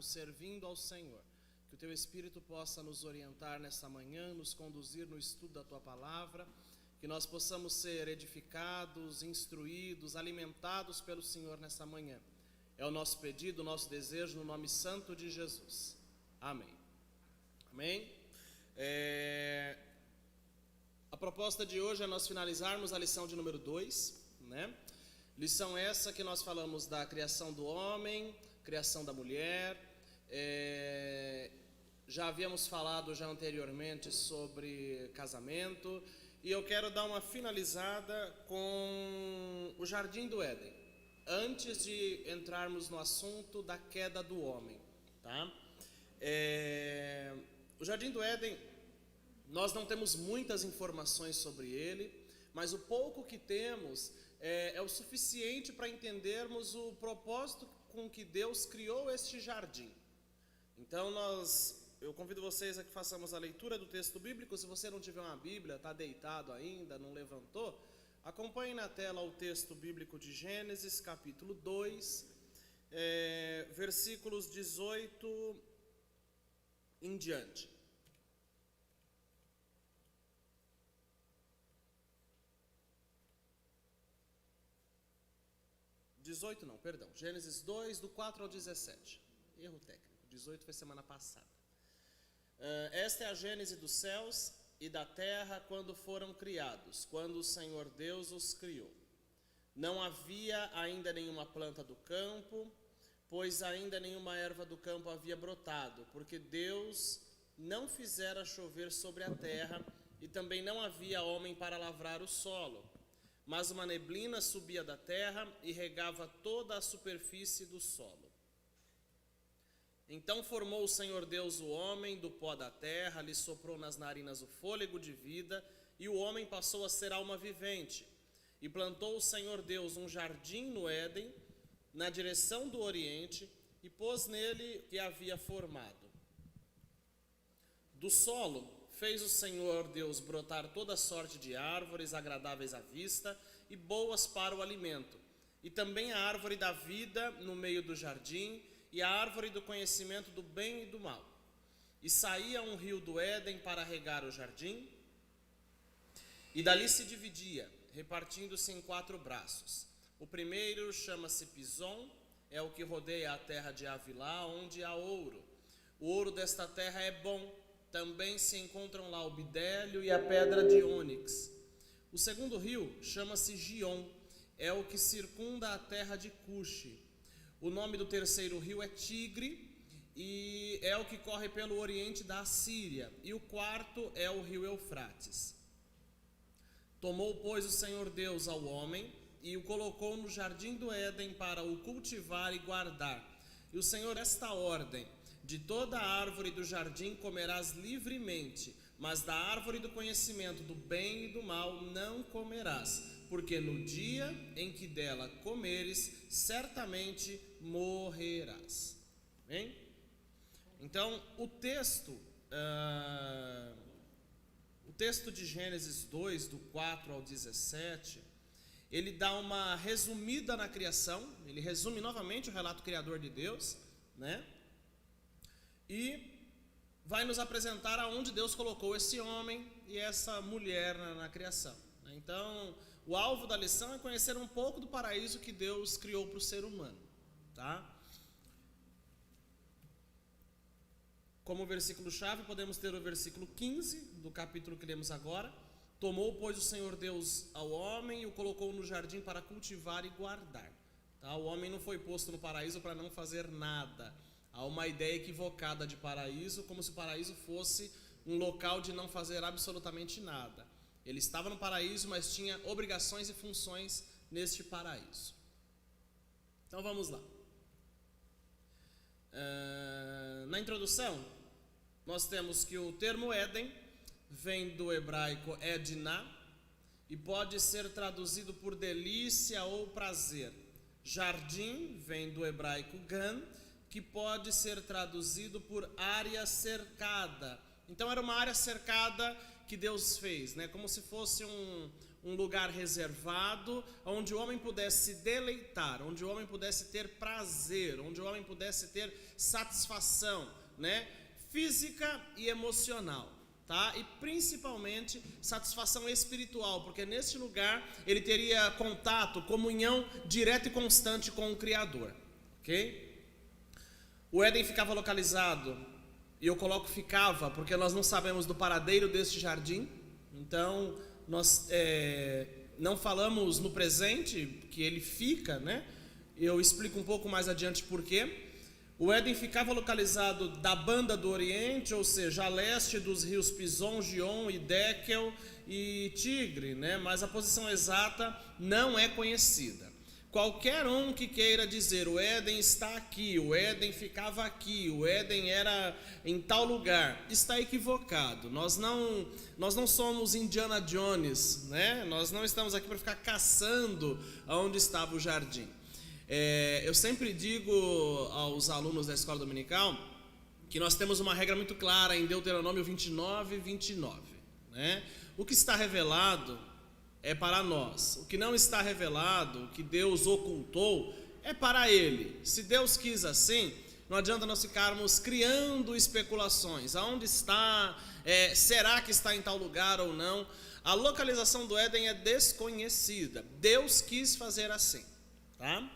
estarmos servindo ao Senhor. Que o Teu Espírito possa nos orientar nessa manhã, nos conduzir no estudo da Tua Palavra, que nós possamos ser edificados, instruídos, alimentados pelo Senhor nessa manhã. É o nosso pedido, o nosso desejo, no nome santo de Jesus. Amém. Amém. A proposta de hoje é nós finalizarmos a lição de número 2, né? Lição essa que nós falamos da criação do homem, criação da mulher. Já havíamos falado já anteriormente sobre casamento, e eu quero dar uma finalizada com o Jardim do Éden, antes de entrarmos no assunto da queda do homem, tá? O Jardim do Éden, nós não temos muitas informações sobre ele, mas o pouco que temos é o suficiente para entendermos o propósito com que Deus criou este jardim. Então eu convido vocês a que façamos a leitura do texto bíblico. Se você não tiver uma Bíblia, está deitado ainda, não levantou, acompanhe na tela o texto bíblico de Gênesis, capítulo 2, versículos 18 em diante. Gênesis 2, do 4 ao 17. Erro técnico, 18 foi semana passada. Esta é a gênese dos céus e da terra quando foram criados, quando o Senhor Deus os criou. Não havia ainda nenhuma planta do campo, pois ainda nenhuma erva do campo havia brotado, porque Deus não fizera chover sobre a terra, e também não havia homem para lavrar o solo. Mas uma neblina subia da terra e regava toda a superfície do solo. Então formou o Senhor Deus o homem do pó da terra, lhe soprou nas narinas o fôlego de vida, e o homem passou a ser alma vivente. E plantou o Senhor Deus um jardim no Éden, na direção do Oriente, e pôs nele o que havia formado. Do solo fez o Senhor Deus brotar toda sorte de árvores agradáveis à vista e boas para o alimento, e também a árvore da vida no meio do jardim, e a árvore do conhecimento do bem e do mal. E saía um rio do Éden para regar o jardim, e dali se dividia, repartindo-se em 4 braços. O primeiro chama-se Pison, é o que rodeia a terra de Havilá, onde há ouro. O ouro desta terra é bom. Também se encontram lá o bidélio e a pedra de ônix. O segundo rio chama-se Gion, é o que circunda a terra de Cuxi. O nome do terceiro rio é Tigre, e é o que corre pelo oriente da Assíria. E o quarto é o rio Eufrates. Tomou, pois, o Senhor Deus ao homem e o colocou no jardim do Éden para o cultivar e guardar. E o Senhor esta ordem: de toda a árvore do jardim comerás livremente, mas da árvore do conhecimento do bem e do mal não comerás, porque no dia em que dela comeres, certamente morrerás. Bem? Então, o texto de Gênesis 2, do 4 ao 17, ele dá uma resumida na criação, ele resume novamente o relato criador de Deus, né? E vai nos apresentar aonde Deus colocou esse homem e essa mulher na criação. Então, o alvo da lição é conhecer um pouco do paraíso que Deus criou para o ser humano, tá? Como versículo-chave, podemos ter o versículo 15 do capítulo que lemos agora. Tomou, pois, o Senhor Deus ao homem e o colocou no jardim para cultivar e guardar. Tá? O homem não foi posto no paraíso para não fazer nada. Há uma ideia equivocada de paraíso, como se o paraíso fosse um local de não fazer absolutamente nada. Ele estava no paraíso, mas tinha obrigações e funções neste paraíso. Então vamos lá. Na introdução, nós temos que o termo Éden vem do hebraico Edna e pode ser traduzido por delícia ou prazer. Jardim vem do hebraico Gan, que pode ser traduzido por área cercada. Então era uma área cercada que Deus fez, né? Como se fosse um lugar reservado, onde o homem pudesse se deleitar, onde o homem pudesse ter prazer, onde o homem pudesse ter satisfação, né, física e emocional, tá? E principalmente satisfação espiritual, porque nesse lugar ele teria contato, comunhão direta e constante com o Criador, ok? O Éden ficava localizado, e eu coloco ficava, porque nós não sabemos do paradeiro deste jardim, então nós não falamos no presente que ele fica, né? Eu explico um pouco mais adiante por quê. O Éden ficava localizado da banda do Oriente, ou seja, a leste dos rios Pison, Gion, Hiddekel e Tigre, né? Mas a posição exata não é conhecida. Qualquer um que queira dizer o Éden está aqui, o Éden ficava aqui, o Éden era em tal lugar, está equivocado. Nós não somos Indiana Jones, né? Nós não estamos aqui para ficar caçando aonde estava o jardim. Eu sempre digo aos alunos da escola dominical que nós temos uma regra muito clara em Deuteronômio 29, 29, né? O que está revelado é para nós, o que não está revelado, o que Deus ocultou, é para Ele. Se Deus quis assim, não adianta nós ficarmos criando especulações, aonde está, será que está em tal lugar ou não. A localização do Éden é desconhecida, Deus quis fazer assim, tá?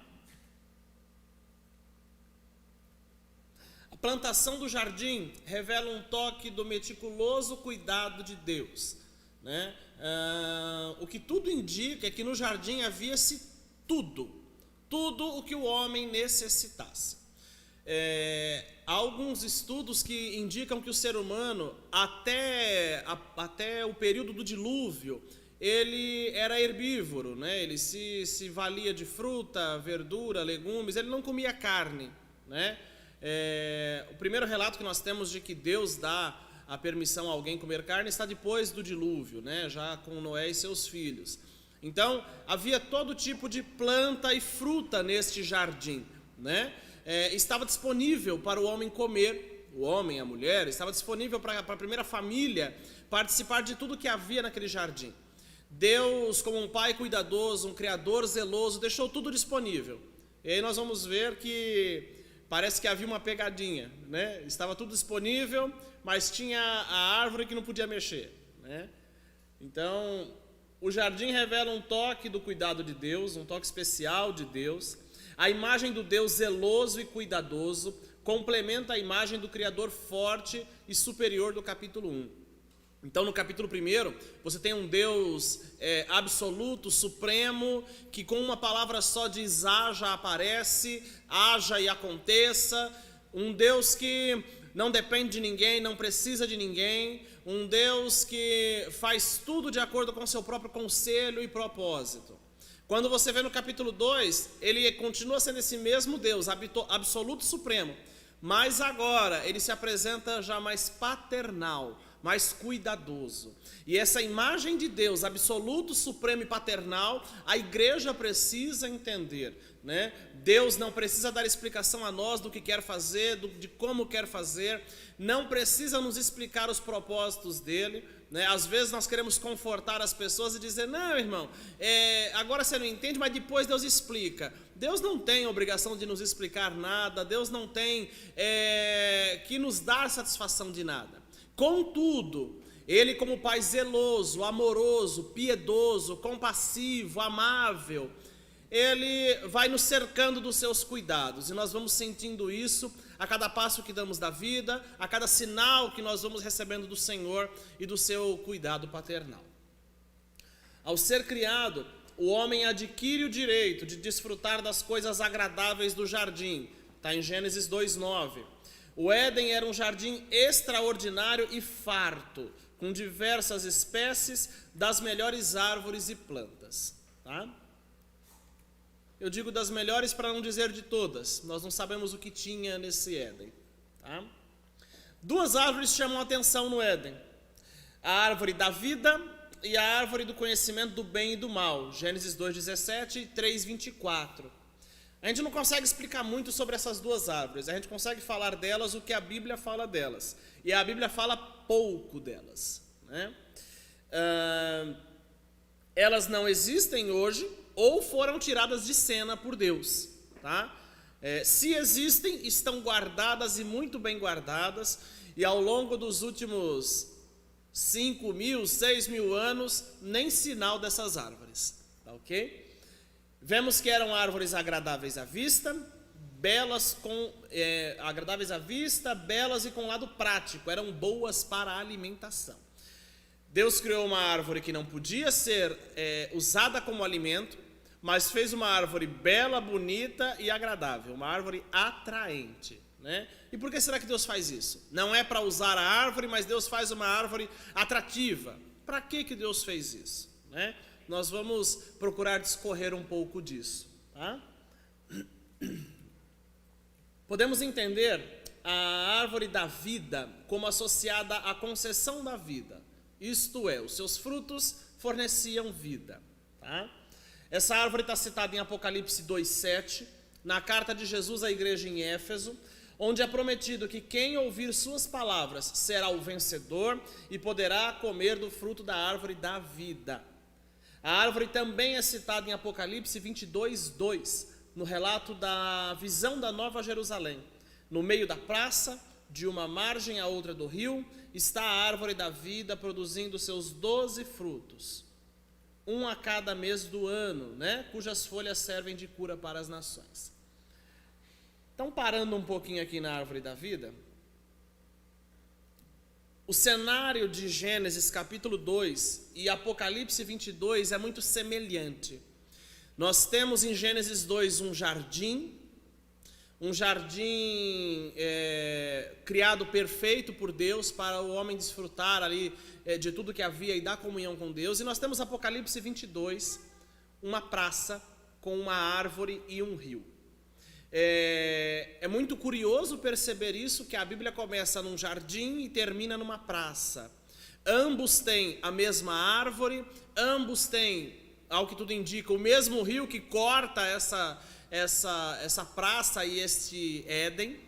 A plantação do jardim revela um toque do meticuloso cuidado de Deus, né? O que tudo indica é que no jardim havia-se tudo o que o homem necessitasse. Há alguns estudos que indicam que o ser humano, até o período do dilúvio, ele era herbívoro, né? Ele se valia de fruta, verdura, legumes, ele não comia carne, né? O primeiro relato que nós temos de que Deus dá a permissão a alguém comer carne está depois do dilúvio, né? Já com Noé e seus filhos. Então, havia todo tipo de planta e fruta neste jardim, né? Estava disponível para o homem comer, o homem, a mulher, estava disponível para a primeira família participar de tudo que havia naquele jardim. Deus, como um pai cuidadoso, um criador zeloso, deixou tudo disponível. E aí nós vamos ver que parece que havia uma pegadinha, né? Estava tudo disponível, mas tinha a árvore que não podia mexer, né? Então, o jardim revela um toque do cuidado de Deus, um toque especial de Deus. A imagem do Deus zeloso e cuidadoso complementa a imagem do Criador forte e superior do capítulo 1. Então, no capítulo 1, você tem um Deus absoluto, supremo, que com uma palavra só diz haja, aparece, haja e aconteça. Um Deus que não depende de ninguém, não precisa de ninguém. Um Deus que faz tudo de acordo com seu próprio conselho e propósito. Quando você vê no capítulo 2, ele continua sendo esse mesmo Deus, absoluto supremo. Mas agora ele se apresenta já mais paternal, mais cuidadoso. E essa imagem de Deus, absoluto, supremo e paternal, a igreja precisa entender, né? Deus não precisa dar explicação a nós do que quer fazer, de como quer fazer, não precisa nos explicar os propósitos dele, né? Às vezes nós queremos confortar as pessoas e dizer, não, irmão, agora você não entende, mas depois Deus explica. Deus não tem obrigação de nos explicar nada, Deus não tem que nos dar satisfação de nada. Contudo, Ele, como Pai zeloso, amoroso, piedoso, compassivo, amável, Ele vai nos cercando dos seus cuidados, e nós vamos sentindo isso a cada passo que damos da vida, a cada sinal que nós vamos recebendo do Senhor e do seu cuidado paternal. Ao ser criado, o homem adquire o direito de desfrutar das coisas agradáveis do jardim, está em Gênesis 2:9. O Éden era um jardim extraordinário e farto, com diversas espécies das melhores árvores e plantas, tá? Eu digo das melhores para não dizer de todas, nós não sabemos o que tinha nesse Éden, tá? Duas árvores chamam a atenção no Éden: a árvore da vida e a árvore do conhecimento do bem e do mal, Gênesis 2:17 e 3:24. A gente não consegue explicar muito sobre essas duas árvores, a gente consegue falar delas o que a Bíblia fala delas, e a Bíblia fala pouco delas, né? elas não existem hoje ou foram tiradas de cena por Deus, tá? Se existem, estão guardadas e muito bem guardadas, e ao longo dos últimos 5.000, 6.000 anos, nem sinal dessas árvores, tá ok? Vemos que eram árvores agradáveis à vista, belas e com lado prático, eram boas para a alimentação. Deus criou uma árvore que não podia ser usada como alimento, mas fez uma árvore bela, bonita e agradável, uma árvore atraente, né? E por que será que Deus faz isso? Não é para usar a árvore, mas Deus faz uma árvore atrativa. Para que Deus fez isso, né? Nós vamos procurar discorrer um pouco disso, tá? Podemos entender a árvore da vida como associada à concessão da vida, isto é, os seus frutos forneciam vida, tá? Essa árvore está citada em Apocalipse 2,7, na carta de Jesus à igreja em Éfeso, onde é prometido que quem ouvir suas palavras será o vencedor e poderá comer do fruto da árvore da vida. A árvore também é citada em Apocalipse 22:2, no relato da visão da Nova Jerusalém. No meio da praça, de uma margem à outra do rio, está a árvore da vida produzindo seus 12 frutos, um a cada mês do ano, né? Cujas folhas servem de cura para as nações. Então, parando um pouquinho aqui na árvore da vida, o cenário de Gênesis capítulo 2 e Apocalipse 22 é muito semelhante. Nós temos em Gênesis 2 um jardim criado perfeito por Deus para o homem desfrutar ali de tudo que havia e dar comunhão com Deus. E nós temos Apocalipse 22, uma praça com uma árvore e um rio. É muito curioso perceber isso, que a Bíblia começa num jardim e termina numa praça. Ambos têm a mesma árvore, ambos têm, ao que tudo indica, o mesmo rio que corta essa praça e este Éden.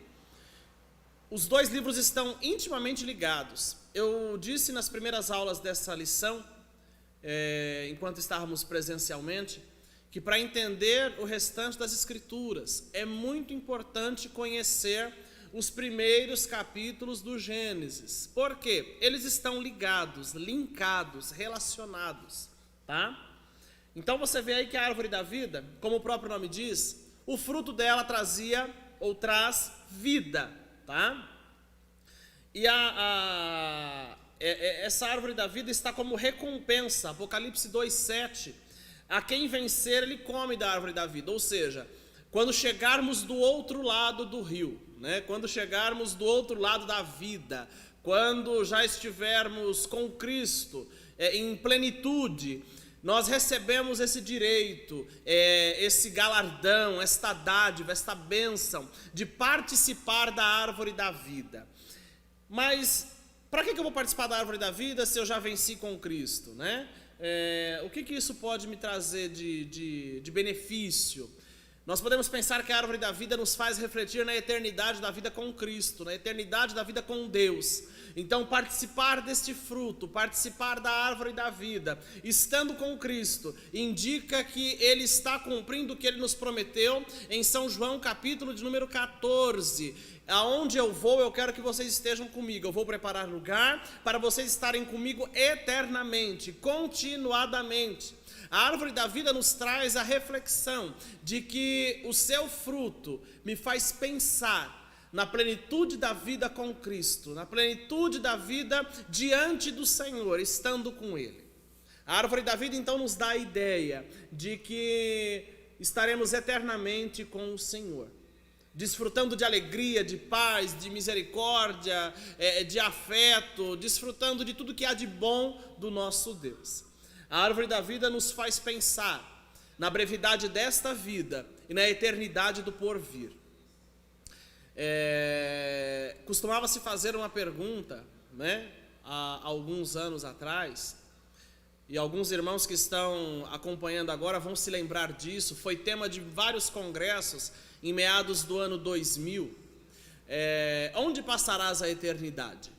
Os dois livros estão intimamente ligados. Eu disse nas primeiras aulas dessa lição, enquanto estávamos presencialmente, que para entender o restante das Escrituras é muito importante conhecer os primeiros capítulos do Gênesis. Por quê? Eles estão ligados, linkados, relacionados, tá? Então você vê aí que a árvore da vida, como o próprio nome diz, o fruto dela trazia ou traz vida, tá? E essa árvore da vida está como recompensa, Apocalipse 2,7, a quem vencer ele come da árvore da vida. Ou seja, quando chegarmos do outro lado do rio, né? Quando chegarmos do outro lado da vida, quando já estivermos com Cristo em plenitude, nós recebemos esse direito, esse galardão, esta dádiva, esta bênção de participar da árvore da vida. Mas para que eu vou participar da árvore da vida se eu já venci com Cristo, né? O que isso pode me trazer de benefício? Nós podemos pensar que a árvore da vida nos faz refletir na eternidade da vida com Cristo, na eternidade da vida com Deus. Então, participar deste fruto, participar da árvore da vida, estando com Cristo, indica que Ele está cumprindo o que Ele nos prometeu em São João, capítulo de número 14. Aonde eu vou, eu quero que vocês estejam comigo. Eu vou preparar lugar para vocês estarem comigo eternamente, continuadamente. A árvore da vida nos traz a reflexão de que o seu fruto me faz pensar na plenitude da vida com Cristo, na plenitude da vida diante do Senhor, estando com Ele. A árvore da vida então nos dá a ideia de que estaremos eternamente com o Senhor, desfrutando de alegria, de paz, de misericórdia, de afeto, desfrutando de tudo que há de bom do nosso Deus. A árvore da vida nos faz pensar na brevidade desta vida e na eternidade do porvir. Costumava-se fazer uma pergunta, né, há alguns anos atrás, e alguns irmãos que estão acompanhando agora vão se lembrar disso. Foi tema de vários congressos em meados do ano 2000. Onde passarás a eternidade?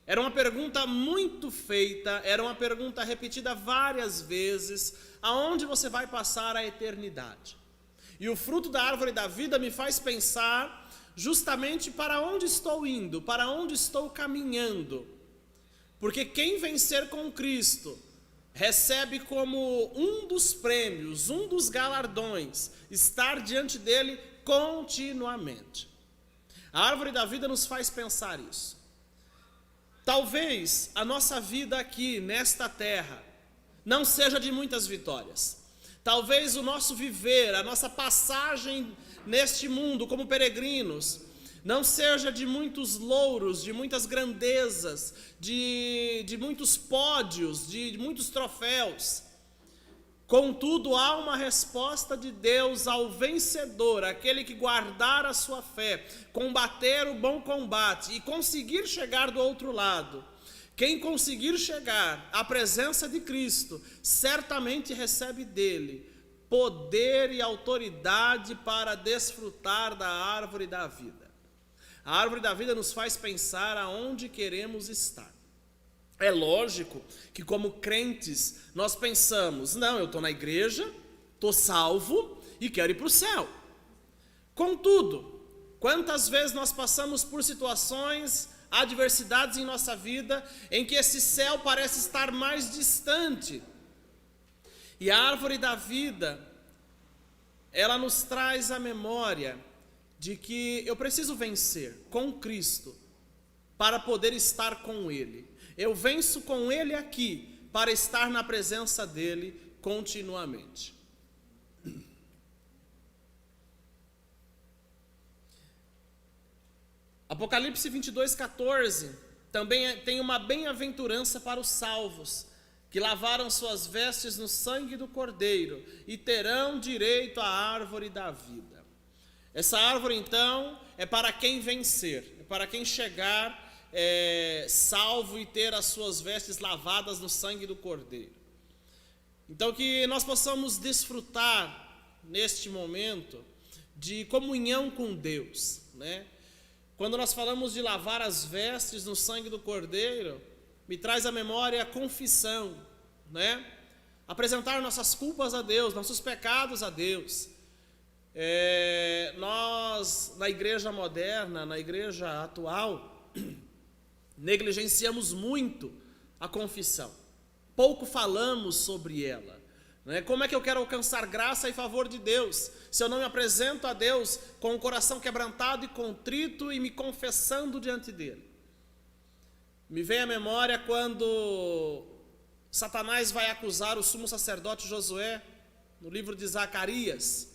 Era uma pergunta muito feita, era uma pergunta repetida várias vezes: aonde você vai passar a eternidade? E o fruto da árvore da vida me faz pensar justamente para onde estou indo, para onde estou caminhando. Porque quem vencer com Cristo recebe como um dos prêmios, um dos galardões, estar diante dele continuamente. A árvore da vida nos faz pensar isso. Talvez a nossa vida aqui nesta terra não seja de muitas vitórias. Talvez o nosso viver, a nossa passagem neste mundo como peregrinos, não seja de muitos louros, de muitas grandezas, de muitos pódios, de muitos troféus. Contudo, há uma resposta de Deus ao vencedor, aquele que guardar a sua fé, combater o bom combate e conseguir chegar do outro lado. Quem conseguir chegar à presença de Cristo, certamente recebe dele poder e autoridade para desfrutar da árvore da vida. A árvore da vida nos faz pensar aonde queremos estar. É lógico que como crentes nós pensamos: não, eu estou na igreja, estou salvo e quero ir para o céu. Contudo, quantas vezes nós passamos por situações, adversidades em nossa vida, em que esse céu parece estar mais distante. E a árvore da vida, ela nos traz a memória de que eu preciso vencer com Cristo para poder estar com Ele. Eu venço com Ele aqui para estar na presença dEle continuamente. Apocalipse 22:14 também tem uma bem-aventurança para os salvos, que lavaram suas vestes no sangue do Cordeiro e terão direito à árvore da vida. Essa árvore, então, é para quem vencer, é para quem chegar salvo e ter as suas vestes lavadas no sangue do Cordeiro. Então, que nós possamos desfrutar neste momento de comunhão com Deus, né? Quando nós falamos de lavar as vestes no sangue do Cordeiro, me traz à memória a confissão, né? Apresentar nossas culpas a Deus, nossos pecados a Deus. Nós, na igreja moderna, na igreja atual, negligenciamos muito a confissão. Pouco falamos sobre ela. Como é que eu quero alcançar graça e favor de Deus, se eu não me apresento a Deus com o coração quebrantado e contrito e me confessando diante dele? Me vem à memória quando Satanás vai acusar o sumo sacerdote Josué, no livro de Zacarias.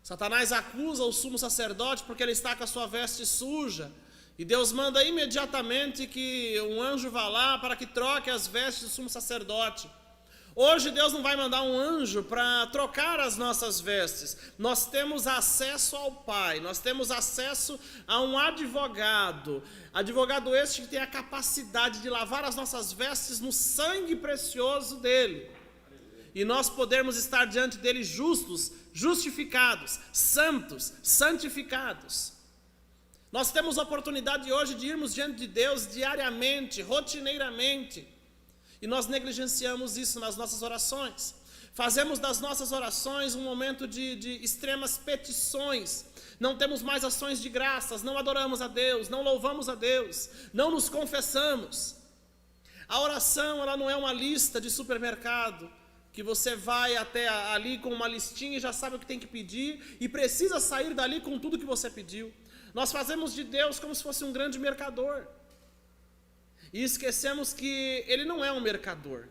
Satanás acusa o sumo sacerdote porque ele está com a sua veste suja, e Deus manda imediatamente que um anjo vá lá para que troque as vestes do sumo sacerdote. Hoje Deus não vai mandar um anjo para trocar as nossas vestes. Nós temos acesso ao Pai, nós temos acesso a um advogado este que tem a capacidade de lavar as nossas vestes no sangue precioso dele. E nós podermos estar diante dele justos, justificados, santos, santificados. Nós temos a oportunidade hoje de irmos diante de Deus diariamente, rotineiramente. E nós negligenciamos isso nas nossas orações. Fazemos das nossas orações um momento de extremas petições. Não temos mais ações de graças, não adoramos a Deus, não louvamos a Deus, não nos confessamos. A oração, ela não é uma lista de supermercado, que você vai até ali com uma listinha e já sabe o que tem que pedir e precisa sair dali com tudo que você pediu. Nós fazemos de Deus como se fosse um grande mercador. E esquecemos que Ele não é um mercador.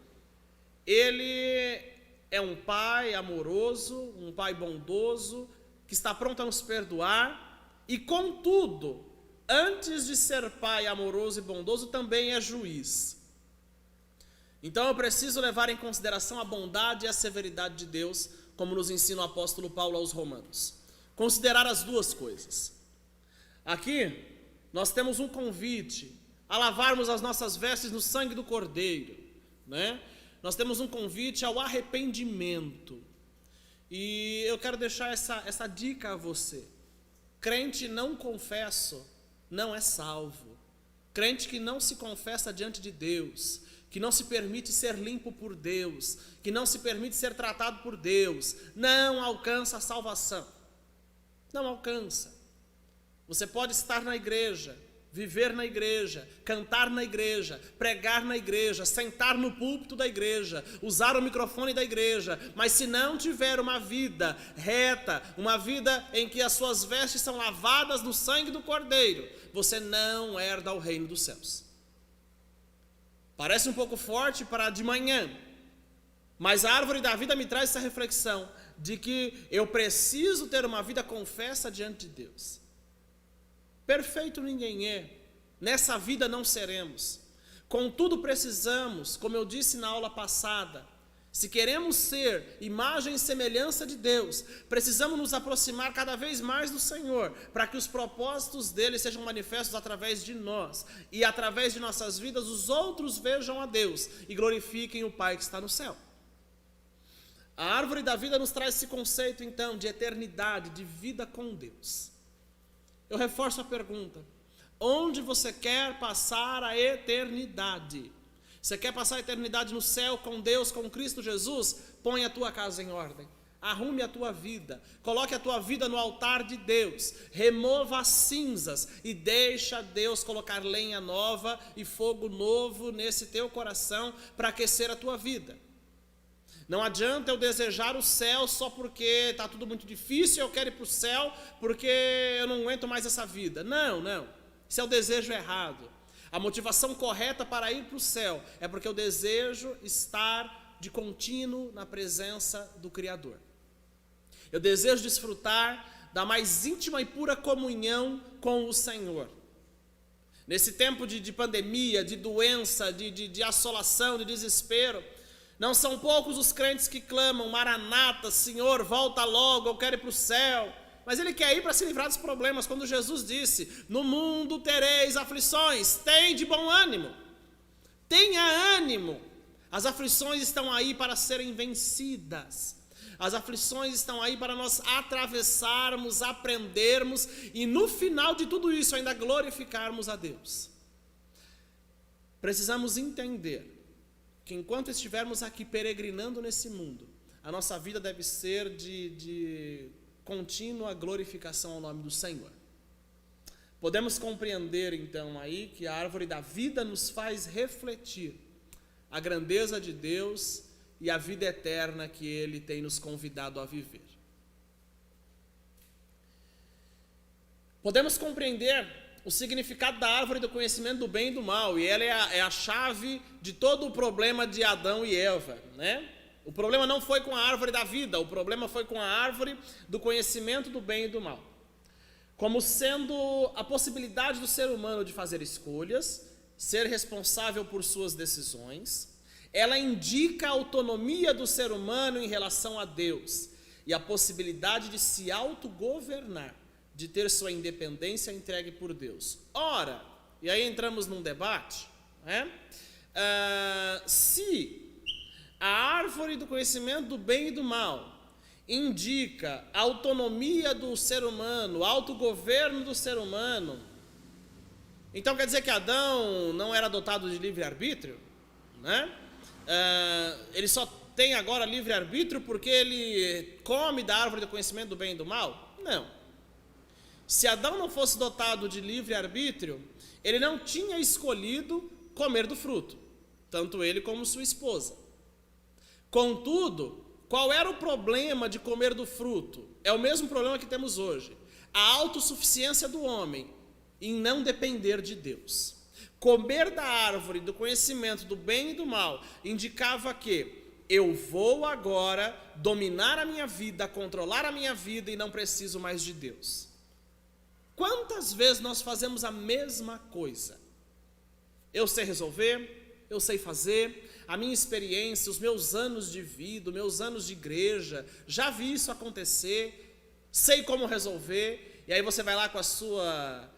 Ele é um Pai amoroso, um Pai bondoso, que está pronto a nos perdoar. E contudo, antes de ser Pai amoroso e bondoso, também é juiz. Então eu preciso levar em consideração a bondade e a severidade de Deus, como nos ensina o apóstolo Paulo aos Romanos. Considerar as duas coisas. Aqui, nós temos um convite a lavarmos as nossas vestes no sangue do Cordeiro, né? Nós temos um convite ao arrependimento. E eu quero deixar essa dica a você. Crente não confesso não é salvo. Crente que não se confessa diante de Deus, que não se permite ser limpo por Deus, que não se permite ser tratado por Deus, não alcança a salvação. Não alcança. Você pode estar na igreja, viver na igreja, cantar na igreja, pregar na igreja, sentar no púlpito da igreja, usar o microfone da igreja, mas se não tiver uma vida reta, uma vida em que as suas vestes são lavadas no sangue do Cordeiro, você não herda o reino dos céus. Parece um pouco forte para de manhã, mas a árvore da vida me traz essa reflexão de que eu preciso ter uma vida confessa diante de Deus. Perfeito ninguém é, nessa vida não seremos. Contudo precisamos, como eu disse na aula passada, se queremos ser imagem e semelhança de Deus, precisamos nos aproximar cada vez mais do Senhor, para que os propósitos dele sejam manifestos através de nós, e através de nossas vidas os outros vejam a Deus e glorifiquem o Pai que está no céu. A árvore da vida nos traz esse conceito então de eternidade, de vida com Deus. Eu reforço a pergunta: onde você quer passar a eternidade? Você quer passar a eternidade no céu com Deus, com Cristo Jesus? Põe a tua casa em ordem, arrume a tua vida, coloque a tua vida no altar de Deus, remova as cinzas e deixa Deus colocar lenha nova e fogo novo nesse teu coração para aquecer a tua vida. Não adianta eu desejar o céu só porque está tudo muito difícil, eu quero ir para o céu porque eu não aguento mais essa vida. Não. Esse é o desejo errado. A motivação correta para ir para o céu é porque eu desejo estar de contínuo na presença do Criador. Eu desejo desfrutar da mais íntima e pura comunhão com o Senhor. Nesse tempo de pandemia, de doença, de assolação, de desespero, não são poucos os crentes que clamam: Maranata, Senhor, volta logo, eu quero ir para o céu. Mas ele quer ir para se livrar dos problemas, quando Jesus disse: no mundo tereis aflições, tende bom ânimo. Tenha ânimo. As aflições estão aí para serem vencidas. As aflições estão aí para nós atravessarmos, aprendermos e no final de tudo isso ainda glorificarmos a Deus. Precisamos entender que enquanto estivermos aqui peregrinando nesse mundo, a nossa vida deve ser de contínua glorificação ao nome do Senhor. Podemos compreender então aí que a árvore da vida nos faz refletir a grandeza de Deus e a vida eterna que Ele tem nos convidado a viver. Podemos compreender o significado da árvore do conhecimento do bem e do mal, e ela é a chave de todo o problema de Adão e Eva, né? O problema não foi com a árvore da vida, o problema foi com a árvore do conhecimento do bem e do mal, como sendo a possibilidade do ser humano de fazer escolhas, ser responsável por suas decisões. Ela indica a autonomia do ser humano em relação a Deus e a possibilidade de se autogovernar, de ter sua independência entregue por Deus. Ora, e aí entramos num debate, né? Se a árvore do conhecimento do bem e do mal indica a autonomia do ser humano, o autogoverno do ser humano, então quer dizer que Adão não era dotado de livre-arbítrio, né? Ele só tem agora livre-arbítrio porque ele come da árvore do conhecimento do bem e do mal? Não. Se Adão não fosse dotado de livre-arbítrio, ele não tinha escolhido comer do fruto, tanto ele como sua esposa. Contudo, qual era o problema de comer do fruto? É o mesmo problema que temos hoje: a autossuficiência do homem em não depender de Deus. Comer da árvore do conhecimento do bem e do mal indicava que eu vou agora dominar a minha vida, controlar a minha vida e não preciso mais de Deus. Quantas vezes nós fazemos a mesma coisa? Eu sei resolver, eu sei fazer, a minha experiência, os meus anos de vida, meus anos de igreja, já vi isso acontecer, sei como resolver, e aí você vai lá com a sua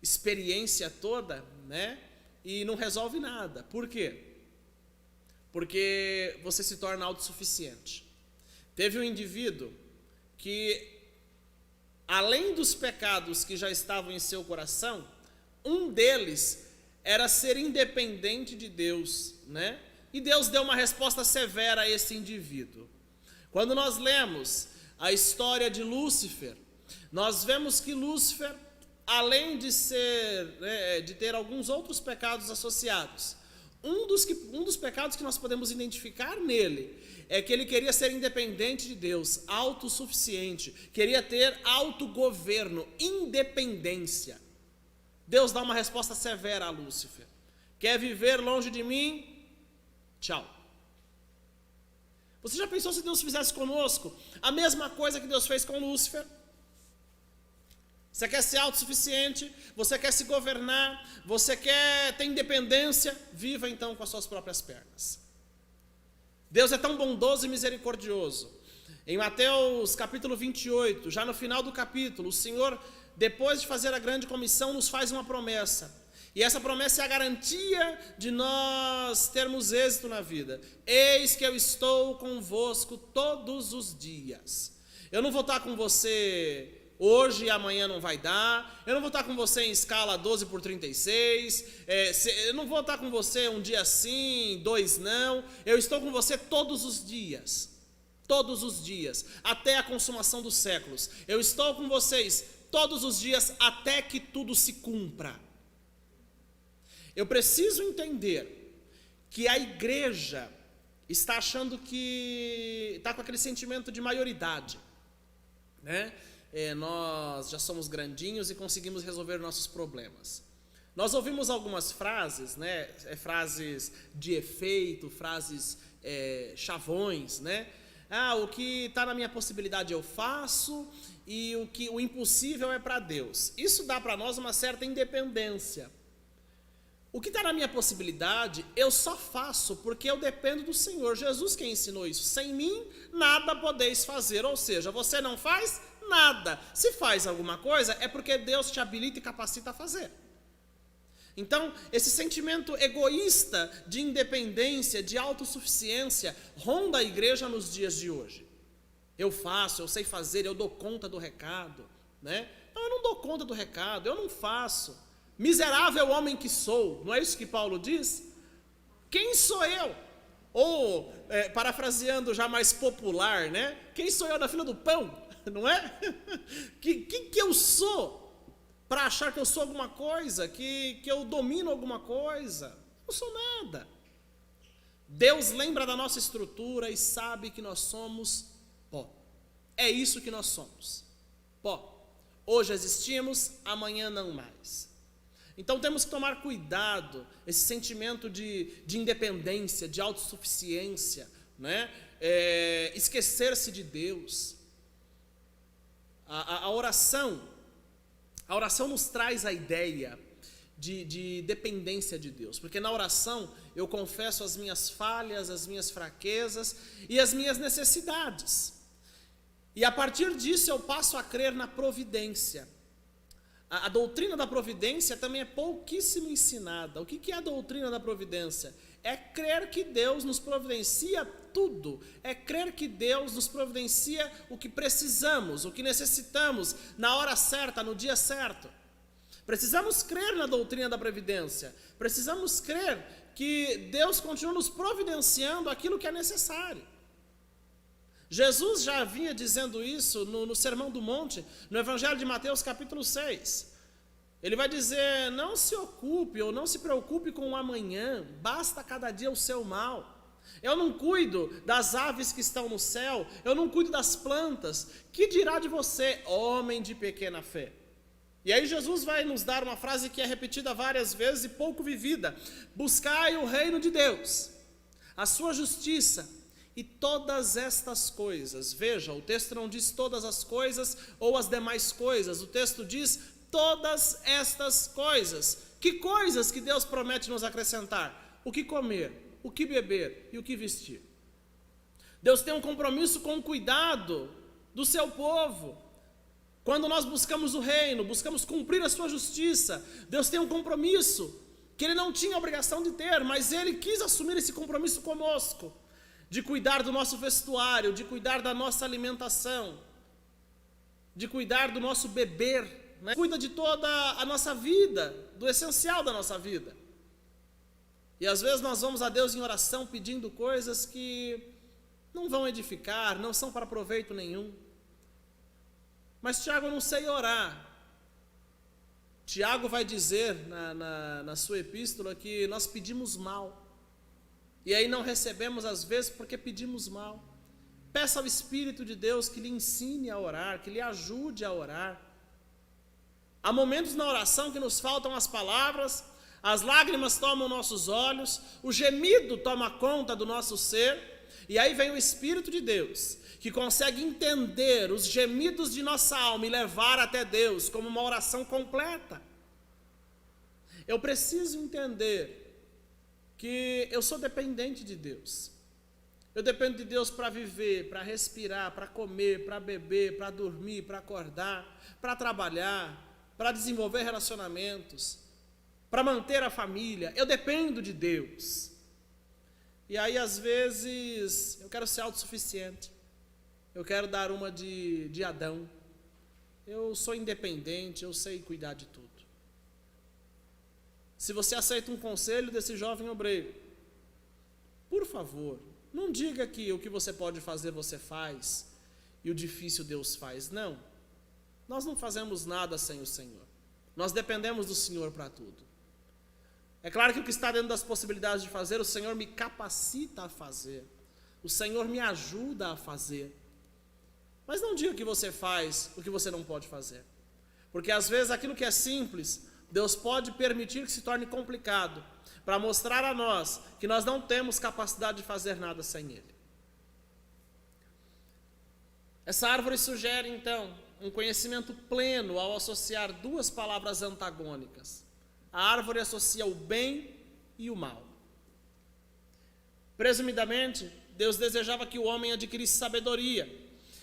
experiência toda, né? E não resolve nada. Por quê? Porque você se torna autossuficiente. Teve um indivíduo que, além dos pecados que já estavam em seu coração, um deles era ser independente de Deus, né? E Deus deu uma resposta severa a esse indivíduo. Quando nós lemos a história de Lúcifer, nós vemos que Lúcifer, além de de ter alguns outros pecados associados, um dos pecados que nós podemos identificar nele é que ele queria ser independente de Deus, autossuficiente, queria ter autogoverno, independência. Deus dá uma resposta severa a Lúcifer. Quer viver longe de mim? Tchau. Você já pensou se Deus fizesse conosco a mesma coisa que Deus fez com Lúcifer? Você quer ser autossuficiente, você quer se governar, você quer ter independência, viva então com as suas próprias pernas. Deus é tão bondoso e misericordioso. Em Mateus capítulo 28, já no final do capítulo, o Senhor, depois de fazer a grande comissão, nos faz uma promessa. E essa promessa é a garantia de nós termos êxito na vida. Eis que eu estou convosco todos os dias. Eu não vou estar com você hoje e amanhã não vai dar. Eu não vou estar com você em escala 12/36. Eu não vou estar com você um dia sim, 2 não. Eu estou com você todos os dias. Todos os dias. Até a consumação dos séculos. Eu estou com vocês todos os dias até que tudo se cumpra. Eu preciso entender que a igreja está achando que está com aquele sentimento de maioridade, né? Nós já somos grandinhos e conseguimos resolver nossos problemas. Nós ouvimos algumas frases, né? Frases de efeito, frases chavões, né? O que está na minha possibilidade eu faço e o impossível é para Deus. Isso dá para nós uma certa independência. O que está na minha possibilidade, eu só faço porque eu dependo do Senhor. Jesus quem ensinou isso. Sem mim, nada podeis fazer. Ou seja, você não faz nada. Se faz alguma coisa, é porque Deus te habilita e capacita a fazer. Então, esse sentimento egoísta de independência, de autossuficiência, ronda a igreja nos dias de hoje. Eu faço, eu sei fazer, eu dou conta do recado, né? Não, eu não dou conta do recado, eu não faço. Miserável homem que sou, não é isso que Paulo diz? Quem sou eu? Ou, parafraseando já mais popular, né? Quem sou eu na fila do pão, não é? que eu sou para achar que eu sou alguma coisa, que eu domino alguma coisa? Não sou nada. Deus lembra da nossa estrutura e sabe que nós somos pó. É isso que nós somos, pó. Hoje existimos, amanhã não mais. Então temos que tomar cuidado, esse sentimento de independência, de autossuficiência, né? Esquecer-se de Deus. A oração nos traz a ideia de dependência de Deus, porque na oração eu confesso as minhas falhas, as minhas fraquezas e as minhas necessidades. E a partir disso eu passo a crer na providência. A doutrina da providência também é pouquíssimo ensinada. O que é a doutrina da providência? É crer que Deus nos providencia tudo. É crer que Deus nos providencia o que precisamos, o que necessitamos, na hora certa, no dia certo. Precisamos crer na doutrina da providência. Precisamos crer que Deus continua nos providenciando aquilo que é necessário. Jesus já vinha dizendo isso no Sermão do Monte, no Evangelho de Mateus capítulo 6. Ele vai dizer, não se ocupe ou não se preocupe com o amanhã, basta cada dia o seu mal. Eu não cuido das aves que estão no céu, eu não cuido das plantas, que dirá de você, homem de pequena fé? E aí Jesus vai nos dar uma frase que é repetida várias vezes e pouco vivida. Buscai o reino de Deus, a sua justiça, e todas estas coisas, veja, o texto não diz todas as coisas ou as demais coisas, o texto diz todas estas coisas. Que coisas que Deus promete nos acrescentar? O que comer, o que beber e o que vestir. Deus tem um compromisso com o cuidado do seu povo. Quando nós buscamos o reino, buscamos cumprir a sua justiça, Deus tem um compromisso que Ele não tinha obrigação de ter, mas Ele quis assumir esse compromisso conosco, de cuidar do nosso vestuário, de cuidar da nossa alimentação, de cuidar do nosso beber, né? Cuida de toda a nossa vida, do essencial da nossa vida. E às vezes nós vamos a Deus em oração pedindo coisas que não vão edificar, não são para proveito nenhum. Mas Tiago, eu não sei orar. Tiago vai dizer na sua epístola que nós pedimos mal. E aí não recebemos às vezes porque pedimos mal. Peça ao Espírito de Deus que lhe ensine a orar, que lhe ajude a orar. Há momentos na oração que nos faltam as palavras, as lágrimas tomam nossos olhos, o gemido toma conta do nosso ser, e aí vem o Espírito de Deus, que consegue entender os gemidos de nossa alma e levar até Deus como uma oração completa. Eu preciso entender que eu sou dependente de Deus. Eu dependo de Deus para viver, para respirar, para comer, para beber, para dormir, para acordar, para trabalhar, para desenvolver relacionamentos, para manter a família. Eu dependo de Deus. E aí, às vezes, eu quero ser autossuficiente. Eu quero dar uma de Adão. Eu sou independente, eu sei cuidar de tudo. Se você aceita um conselho desse jovem obreiro, por favor, não diga que o que você pode fazer você faz e o difícil Deus faz. Não. Nós não fazemos nada sem o Senhor. Nós dependemos do Senhor para tudo. É claro que o que está dentro das possibilidades de fazer, o Senhor me capacita a fazer. O Senhor me ajuda a fazer. Mas não diga que você faz o que você não pode fazer. Porque às vezes aquilo que é simples, Deus pode permitir que se torne complicado, para mostrar a nós que nós não temos capacidade de fazer nada sem Ele. Essa árvore sugere, então, um conhecimento pleno ao associar duas palavras antagônicas. A árvore associa o bem e o mal. Presumidamente, Deus desejava que o homem adquirisse sabedoria,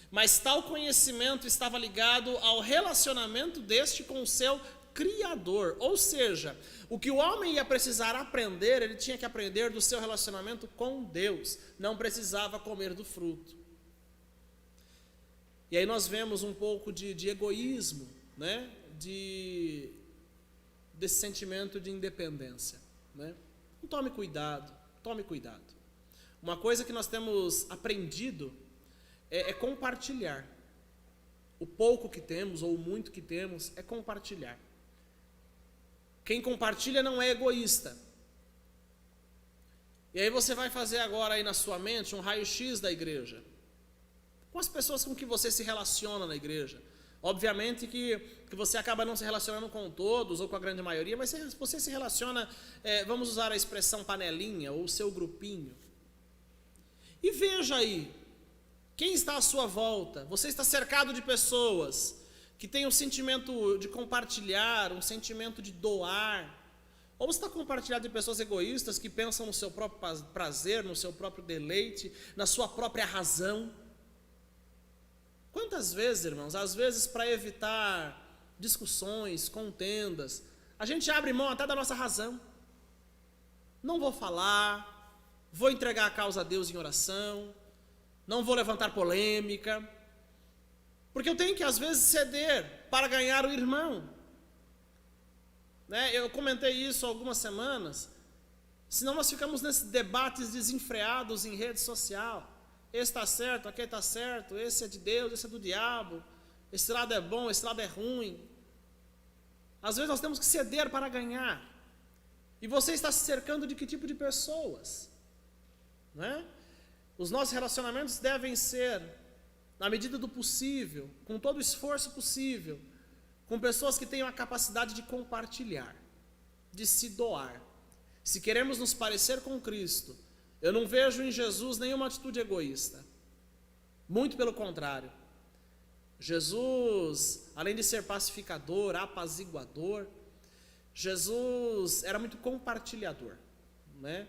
mas tal conhecimento estava ligado ao relacionamento deste com o seu Criador. Ou seja, o que o homem ia precisar aprender, ele tinha que aprender do seu relacionamento com Deus. Não precisava comer do fruto. E aí nós vemos um pouco de egoísmo, né? Desse sentimento de independência, né? Então, tome cuidado, tome cuidado. Uma coisa que nós temos aprendido é compartilhar. O pouco que temos ou o muito que temos é compartilhar. Quem compartilha não é egoísta. E aí você vai fazer agora aí na sua mente um raio-x da igreja. Com as pessoas com que você se relaciona na igreja. Obviamente que você acaba não se relacionando com todos ou com a grande maioria, mas você se relaciona, vamos usar a expressão panelinha ou seu grupinho. E veja aí, quem está à sua volta? Você está cercado de pessoas que têm um sentimento de compartilhar, um sentimento de doar. Ou você está compartilhado de pessoas egoístas que pensam no seu próprio prazer, no seu próprio deleite, na sua própria razão. Quantas vezes, irmãos, às vezes para evitar discussões, contendas, a gente abre mão até da nossa razão. Não vou falar, vou entregar a causa a Deus em oração, não vou levantar polêmica, porque eu tenho que às vezes ceder para ganhar o irmão. Né? Eu comentei isso há algumas semanas, senão nós ficamos nesses debates desenfreados em rede social. Esse está certo, aquele está certo, esse é de Deus, esse é do diabo, esse lado é bom, esse lado é ruim. Às vezes nós temos que ceder para ganhar. E você está se cercando de que tipo de pessoas? Né? Os nossos relacionamentos devem ser, na medida do possível, com todo o esforço possível, com pessoas que tenham a capacidade de compartilhar, de se doar. Se queremos nos parecer com Cristo, eu não vejo em Jesus nenhuma atitude egoísta. Muito pelo contrário. Jesus, além de ser pacificador, apaziguador, Jesus era muito compartilhador, né?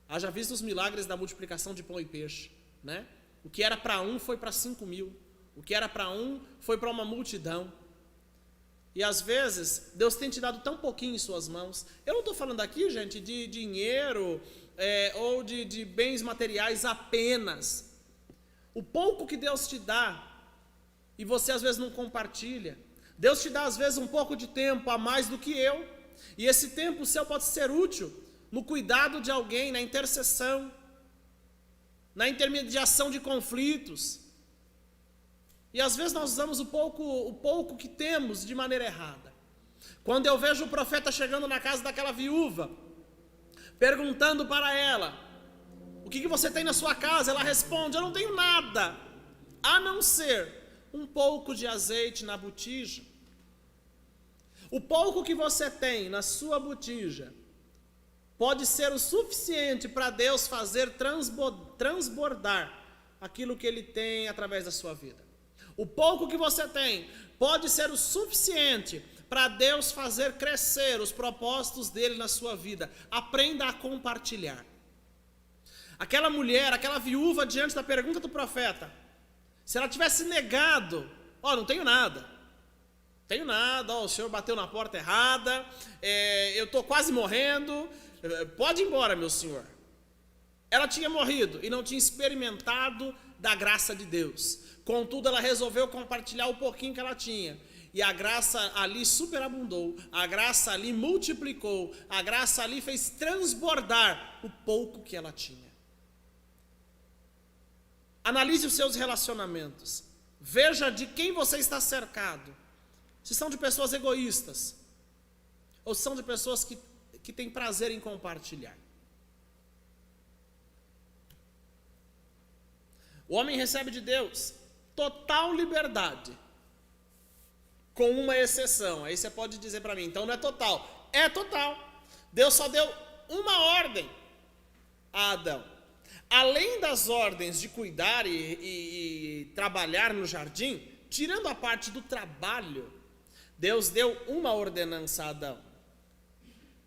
Haja visto os milagres da multiplicação de pão e peixe, né? O que era para um foi para 5.000. O que era para um foi para uma multidão. E às vezes, Deus tem te dado tão pouquinho em suas mãos. Eu não estou falando aqui, gente, de dinheiro ou de bens materiais apenas. O pouco que Deus te dá, e você às vezes não compartilha. Deus te dá às vezes um pouco de tempo a mais do que eu. E esse tempo seu pode ser útil no cuidado de alguém, na intercessão, na intermediação de conflitos. E às vezes nós usamos o pouco que temos de maneira errada. Quando eu vejo o profeta chegando na casa daquela viúva, perguntando para ela: o que você tem na sua casa? Ela responde: eu não tenho nada, a não ser um pouco de azeite na botija. O pouco que você tem na sua botija pode ser o suficiente para Deus fazer transbordar aquilo que Ele tem através da sua vida. O pouco que você tem pode ser o suficiente para Deus fazer crescer os propósitos dele na sua vida. Aprenda a compartilhar. Aquela mulher, aquela viúva, diante da pergunta do profeta, se ela tivesse negado: não tenho nada, o senhor bateu na porta errada, eu estou quase morrendo, pode ir embora, meu senhor. Ela tinha morrido e não tinha experimentado da graça de Deus. Contudo, ela resolveu compartilhar o pouquinho que ela tinha. E a graça ali superabundou, a graça ali multiplicou, a graça ali fez transbordar o pouco que ela tinha. Analise os seus relacionamentos. Veja de quem você está cercado. Se são de pessoas egoístas, ou se são de pessoas que têm prazer em compartilhar. O homem recebe de Deus total liberdade, com uma exceção. Aí você pode dizer para mim: então não é total. É total. Deus só deu uma ordem a Adão. Além das ordens de cuidar e trabalhar no jardim, tirando a parte do trabalho, Deus deu uma ordenança a Adão: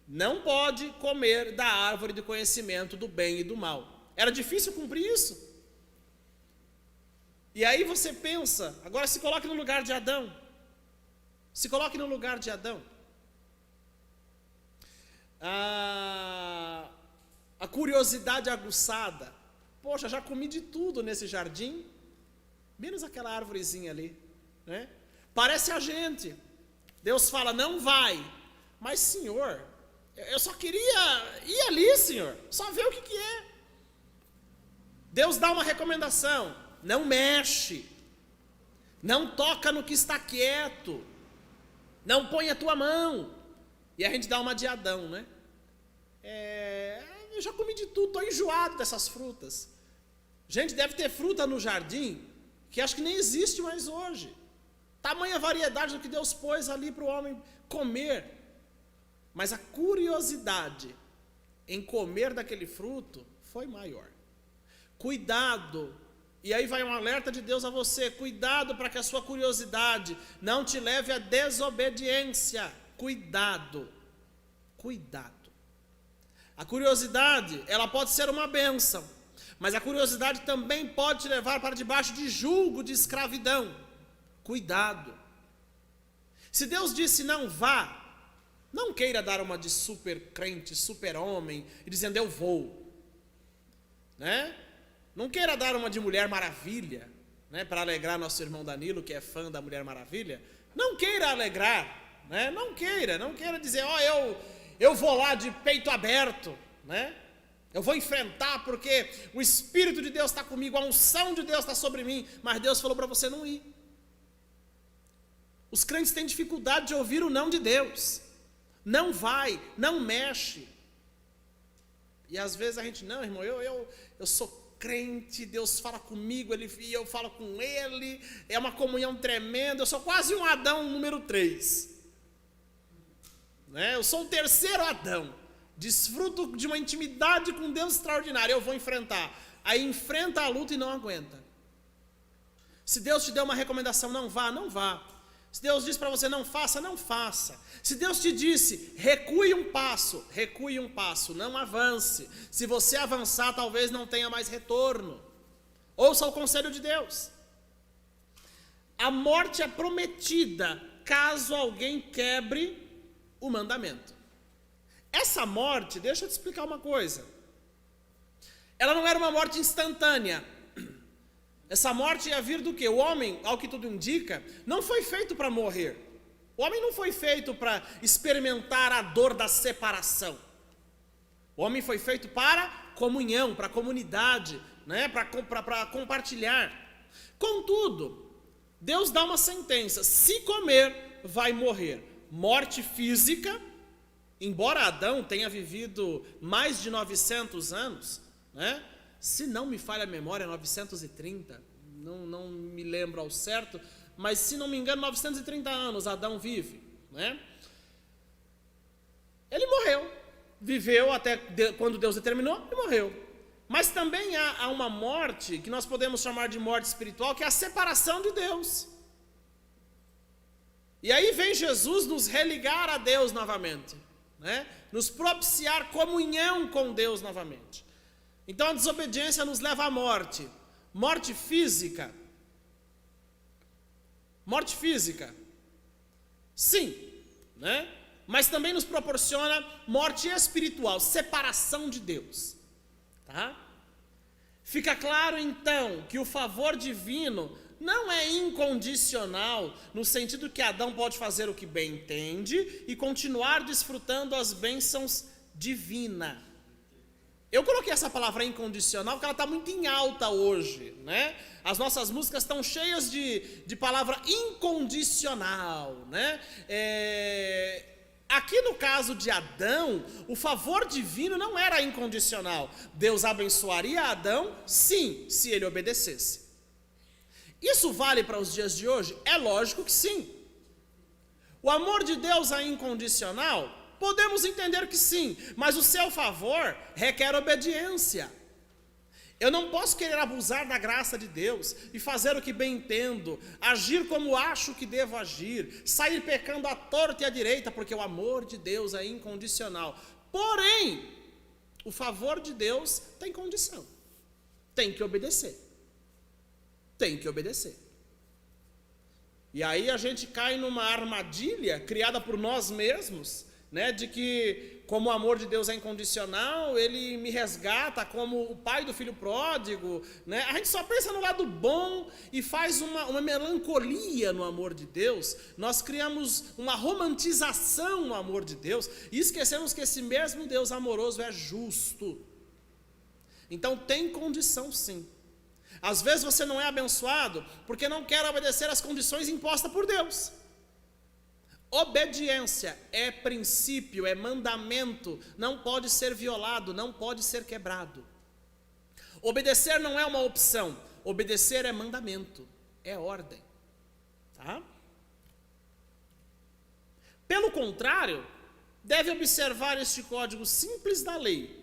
não pode comer da árvore do conhecimento do bem e do mal. Era difícil cumprir isso? E aí você pensa, agora se coloque no lugar de Adão. Se coloque no lugar de Adão. A curiosidade aguçada. Poxa, já comi de tudo nesse jardim, menos aquela árvorezinha ali, né? Parece a gente. Deus fala: não vai. Mas, Senhor, eu só queria ir ali, Senhor, só ver o que é. Deus dá uma recomendação: não mexe, não toca no que está quieto, não põe a tua mão. E a gente dá uma de Adão, né? Eu já comi de tudo, estou enjoado dessas frutas. Gente, deve ter fruta no jardim que acho que nem existe mais hoje. Tamanha variedade do que Deus pôs ali para o homem comer. Mas a curiosidade em comer daquele fruto foi maior. Cuidado. E aí vai um alerta de Deus a você: cuidado para que a sua curiosidade não te leve à desobediência. Cuidado. A curiosidade, ela pode ser uma bênção, mas a curiosidade também pode te levar para debaixo de julgo, de escravidão. Cuidado. Se Deus disse não vá, não queira dar uma de super crente, super homem, e dizendo eu vou, né? Não queira dar uma de Mulher Maravilha, né, para alegrar nosso irmão Danilo, que é fã da Mulher Maravilha. Não queira alegrar, né? Não queira dizer: eu vou lá de peito aberto, né? Eu vou enfrentar porque o Espírito de Deus está comigo, a unção de Deus está sobre mim, mas Deus falou para você não ir. Os crentes têm dificuldade de ouvir o não de Deus. Não vai, não mexe. E às vezes a gente: não, irmão, eu sou crente, Deus fala comigo, e eu falo com Ele, é uma comunhão tremenda, eu sou quase um Adão número 3. Né? Eu sou o terceiro Adão, desfruto de uma intimidade com Deus extraordinária, eu vou enfrentar. Aí enfrenta a luta e não aguenta. Se Deus te deu uma recomendação: não vá, não vá. Se Deus diz para você: não faça, não faça. Se Deus te disse: recue um passo, não avance. Se você avançar, talvez não tenha mais retorno. Ouça o conselho de Deus. A morte é prometida caso alguém quebre o mandamento. Essa morte, deixa eu te explicar uma coisa. Ela não era uma morte instantânea. Essa morte ia vir do quê? O homem, ao que tudo indica, não foi feito para morrer. O homem não foi feito para experimentar a dor da separação. O O homem foi feito para comunhão, para comunidade, né? Para compartilhar. Contudo, Deus dá uma sentença: se comer, vai morrer. Morte física, embora Adão tenha vivido mais de 900 anos, né? Se não me falha a memória, 930, não me lembro ao certo, mas se não me engano, 930 anos Adão vive, né? Ele morreu, viveu até quando Deus determinou e morreu. Mas também há uma morte que nós podemos chamar de morte espiritual, que é a separação de Deus. E aí vem Jesus nos religar a Deus novamente, né? Nos propiciar comunhão com Deus novamente. Então a desobediência nos leva à morte. Morte física. Morte física. Sim, né? Mas também nos proporciona morte espiritual, separação de Deus. Tá? Fica claro então que o favor divino não é incondicional, no sentido que Adão pode fazer o que bem entende e continuar desfrutando as bênçãos divinas. Eu coloquei essa palavra incondicional porque ela está muito em alta hoje, né? As nossas músicas estão cheias de palavra incondicional, né? Aqui no caso de Adão, o favor divino não era incondicional. Deus abençoaria Adão, sim, se ele obedecesse. Isso vale para os dias de hoje? É lógico que sim. O amor de Deus é incondicional? Podemos entender que sim, mas o seu favor requer obediência. Eu não posso querer abusar da graça de Deus e fazer o que bem entendo, agir como acho que devo agir, sair pecando à torta e à direita, porque o amor de Deus é incondicional. Porém, o favor de Deus tem condição. Tem que obedecer. Tem que obedecer. E aí a gente cai numa armadilha criada por nós mesmos, né, de que como o amor de Deus é incondicional, ele me resgata como o pai do filho pródigo, né? A gente só pensa no lado bom e faz uma melancolia no amor de Deus. Nós criamos uma romantização no amor de Deus e esquecemos que esse mesmo Deus amoroso é justo. Então tem condição sim. Às vezes você não é abençoado porque não quer obedecer às condições impostas por Deus. Obediência é princípio, é mandamento, não pode ser violado, não pode ser quebrado. Obedecer não é uma opção, obedecer é mandamento, é ordem. Tá? Pelo contrário, deve observar este código simples da lei,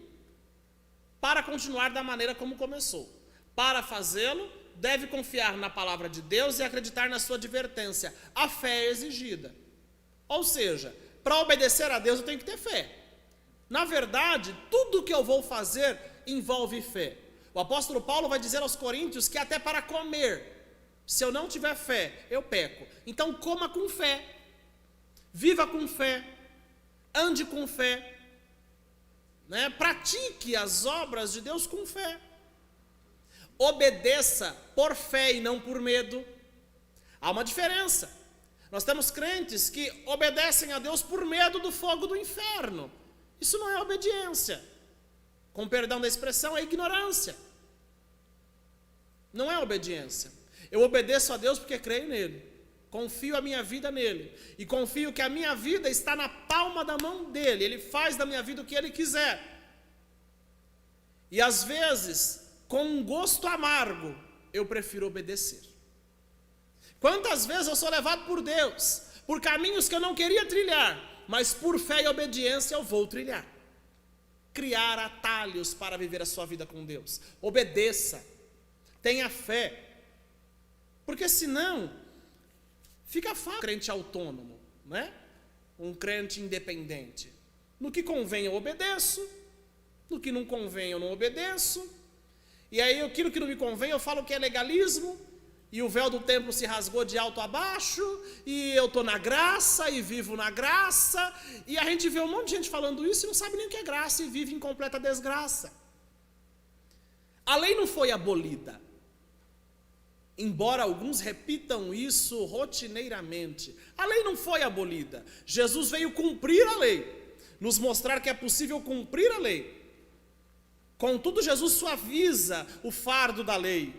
para continuar da maneira como começou. Para fazê-lo, deve confiar na palavra de Deus e acreditar na sua advertência. A fé é exigida. Ou seja, para obedecer a Deus eu tenho que ter fé. Na verdade, tudo que eu vou fazer envolve fé. O apóstolo Paulo vai dizer aos coríntios que até para comer, se eu não tiver fé, eu peco. Então coma com fé, viva com fé, ande com fé, né? Pratique as obras de Deus com fé. Obedeça por fé e não por medo. Há uma diferença. Nós temos crentes que obedecem a Deus por medo do fogo do inferno. Isso não é obediência. Com perdão da expressão, é ignorância. Não é obediência. Eu obedeço a Deus porque creio nele. Confio a minha vida nele. E confio que a minha vida está na palma da mão dele. Ele faz da minha vida o que ele quiser. E às vezes, com um gosto amargo, eu prefiro obedecer. Quantas vezes eu sou levado por Deus, por caminhos que eu não queria trilhar, mas por fé e obediência eu vou trilhar. Criar atalhos para viver a sua vida com Deus. Obedeça, tenha fé, porque senão fica fácil um crente autônomo, né? Um crente independente. No que convém eu obedeço, no que não convém eu não obedeço, e aí aquilo que não me convém eu falo que é legalismo, e o véu do templo se rasgou de alto a baixo, e eu estou na graça, e vivo na graça, e a gente vê um monte de gente falando isso e não sabe nem o que é graça, e vive em completa desgraça. A lei não foi abolida, embora alguns repitam isso rotineiramente. A lei não foi abolida, Jesus veio cumprir a lei, nos mostrar que é possível cumprir a lei. Contudo, Jesus suaviza o fardo da lei,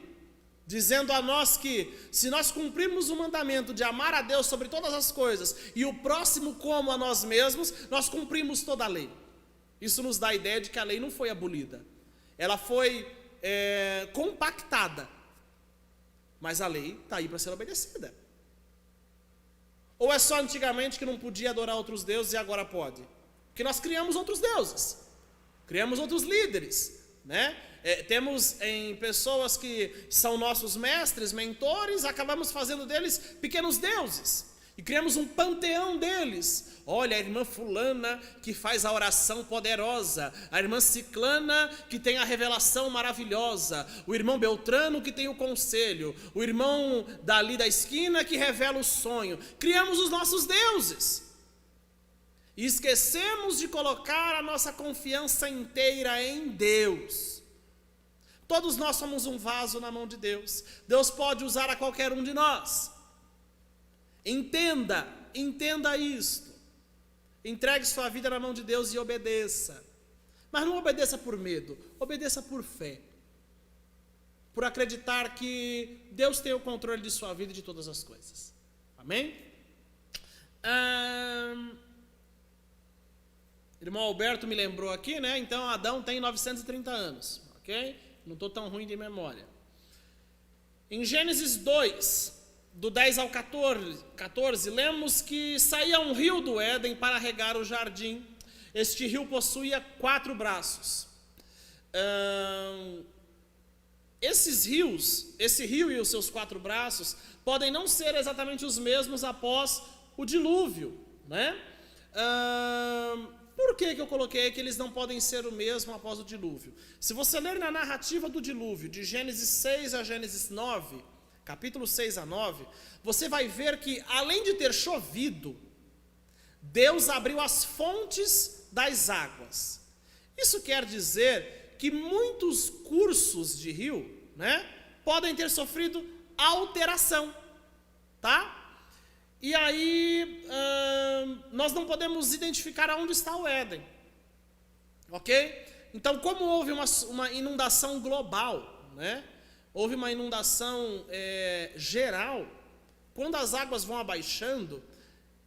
dizendo a nós que, se nós cumprirmos o mandamento de amar a Deus sobre todas as coisas e o próximo como a nós mesmos, nós cumprimos toda a lei. Isso nos dá a ideia de que a lei não foi abolida, ela foi compactada, mas a lei está aí para ser obedecida. Ou é só antigamente que não podia adorar outros deuses e agora pode? Porque nós criamos outros deuses, criamos outros líderes, né? Temos em pessoas que são nossos mestres, mentores, acabamos fazendo deles pequenos deuses e criamos um panteão deles. Olha, a irmã fulana que faz a oração poderosa, a irmã ciclana que tem a revelação maravilhosa, o irmão Beltrano que tem o conselho, o irmão dali da esquina que revela o sonho. Criamos os nossos deuses e esquecemos de colocar a nossa confiança inteira em Deus. Todos nós somos um vaso na mão de Deus. Deus pode usar a qualquer um de nós. Entenda isto. Entregue sua vida na mão de Deus e obedeça. Mas não obedeça por medo, obedeça por fé. Por acreditar que Deus tem o controle de sua vida e de todas as coisas. Amém? Irmão Alberto me lembrou aqui, né? Então Adão tem 930 anos, ok? Não estou tão ruim de memória. Em Gênesis 2, do 10 ao 14, lemos que saía um rio do Éden para regar o jardim. Este rio possuía 4 braços. Esse rio e os seus 4 braços, podem não ser exatamente os mesmos após o dilúvio, né? Por que eu coloquei que eles não podem ser o mesmo após o dilúvio? Se você ler na narrativa do dilúvio, de Gênesis 6 a Gênesis 9, capítulo 6 a 9, você vai ver que, além de ter chovido, Deus abriu as fontes das águas. Isso quer dizer que muitos cursos de rio, né, podem ter sofrido alteração, tá? E aí, nós não podemos identificar aonde está o Éden, ok? Então, como houve uma inundação global, né? Houve uma inundação geral, quando as águas vão abaixando,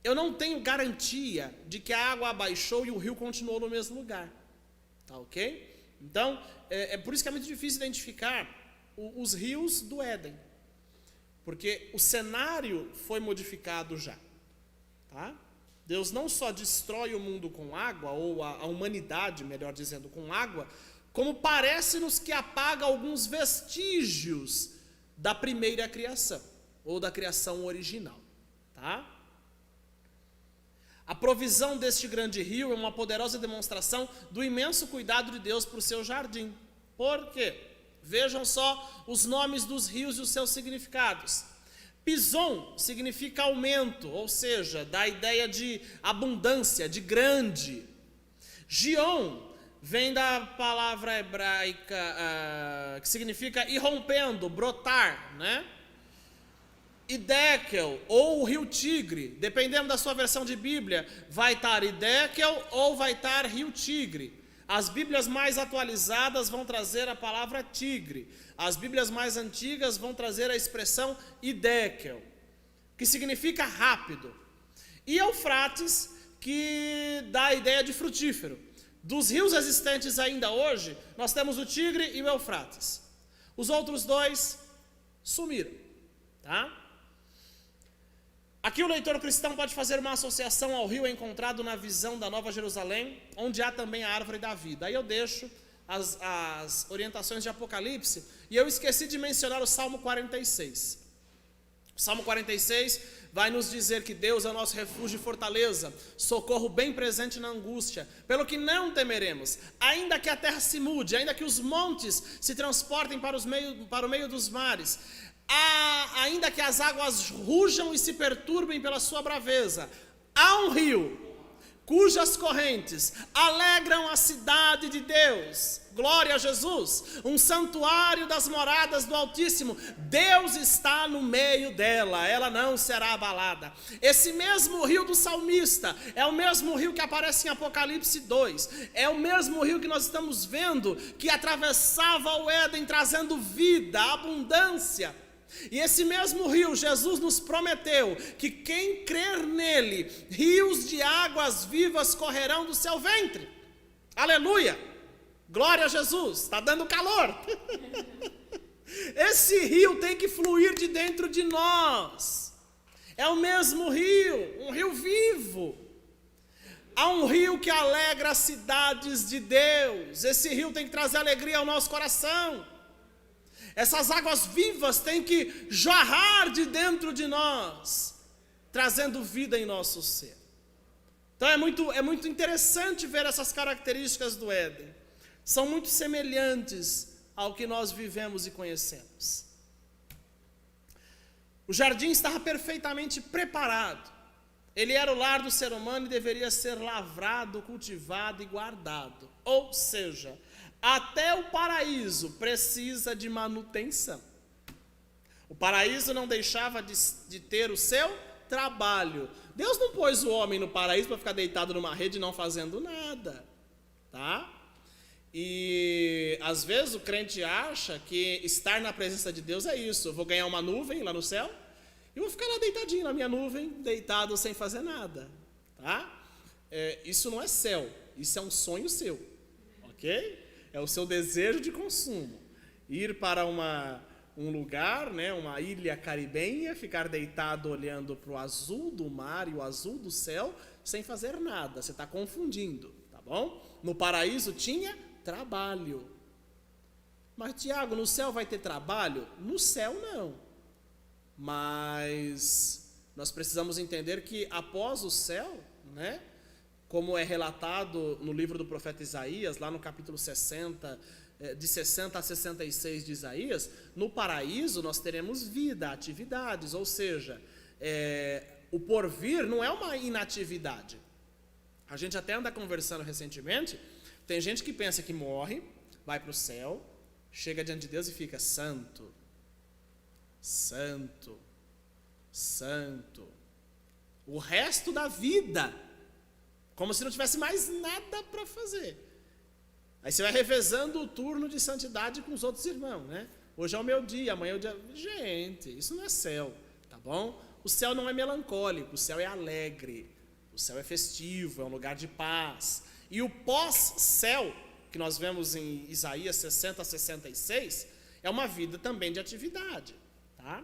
eu não tenho garantia de que a água abaixou e o rio continuou no mesmo lugar, tá ok? Então, é por isso que é muito difícil identificar os rios do Éden. Porque o cenário foi modificado já, tá? Deus não só destrói o mundo com água, ou a humanidade, melhor dizendo, com água, como parece-nos que apaga alguns vestígios da primeira criação, ou da criação original, tá? A provisão deste grande rio é uma poderosa demonstração do imenso cuidado de Deus para o seu jardim. Por quê? Vejam só os nomes dos rios e os seus significados. Pison significa aumento, ou seja, dá a ideia de abundância, de grande. Gion vem da palavra hebraica que significa irrompendo, brotar, né? Idekel, ou o rio Tigre, dependendo da sua versão de Bíblia, vai estar Idekel ou vai estar rio Tigre. As Bíblias mais atualizadas vão trazer a palavra tigre. As Bíblias mais antigas vão trazer a expressão Idekel, que significa rápido. E Eufrates, que dá a ideia de frutífero. Dos rios existentes ainda hoje, nós temos o Tigre e o Eufrates. Os outros dois sumiram, tá? Aqui o leitor cristão pode fazer uma associação ao rio encontrado na visão da Nova Jerusalém, onde há também a árvore da vida. Aí eu deixo as orientações de Apocalipse, e eu esqueci de mencionar o Salmo 46. O Salmo 46 vai nos dizer que Deus é o nosso refúgio e fortaleza, socorro bem presente na angústia, pelo que não temeremos, ainda que a terra se mude, ainda que os montes se transportem para o meio dos mares, ainda que as águas rujam e se perturbem pela sua braveza, há um rio cujas correntes alegram a cidade de Deus. Glória a Jesus, um santuário das moradas do Altíssimo. Deus está no meio dela, ela não será abalada. Esse mesmo rio do salmista é o mesmo rio que aparece em Apocalipse 2. É o mesmo rio que nós estamos vendo, que atravessava o Éden trazendo vida, abundância. E esse mesmo rio, Jesus nos prometeu que quem crer nele, rios de águas vivas correrão do seu ventre. Aleluia! Glória a Jesus! Está dando calor! Esse rio tem que fluir de dentro de nós. É o mesmo rio, um rio vivo. Há um rio que alegra as cidades de Deus. Esse rio tem que trazer alegria ao nosso coração. Essas águas vivas têm que jorrar de dentro de nós, trazendo vida em nosso ser. Então é muito interessante ver essas características do Éden. São muito semelhantes ao que nós vivemos e conhecemos. O jardim estava perfeitamente preparado. Ele era o lar do ser humano e deveria ser lavrado, cultivado e guardado. Ou seja, até o paraíso precisa de manutenção. O paraíso não deixava de ter o seu trabalho. Deus não pôs o homem no paraíso para ficar deitado numa rede não fazendo nada, tá? E às vezes o crente acha que estar na presença de Deus é isso. Eu vou ganhar uma nuvem lá no céu e vou ficar lá deitadinho na minha nuvem, deitado sem fazer nada, tá? Isso não é céu, isso é um sonho seu, ok? É o seu desejo de consumo. Ir para um lugar, né, uma ilha caribenha, ficar deitado olhando para o azul do mar e o azul do céu, sem fazer nada. Você está confundindo, tá bom? No paraíso tinha trabalho. Mas, Tiago, no céu vai ter trabalho? No céu não. Mas nós precisamos entender que após o céu, né, como é relatado no livro do profeta Isaías, lá no capítulo 60, de 60 a 66 de Isaías, no paraíso nós teremos vida, atividades, ou seja, o porvir não é uma inatividade. A gente até anda conversando recentemente, tem gente que pensa que morre, vai para o céu, chega diante de Deus e fica santo, santo, santo, o resto da vida, como se não tivesse mais nada para fazer. Aí você vai revezando o turno de santidade com os outros irmãos, né? Hoje é o meu dia, amanhã é o dia... Gente, isso não é céu, tá bom? O céu não é melancólico, o céu é alegre, o céu é festivo, é um lugar de paz. E o pós-céu, que nós vemos em Isaías 60 a 66, é uma vida também de atividade, tá?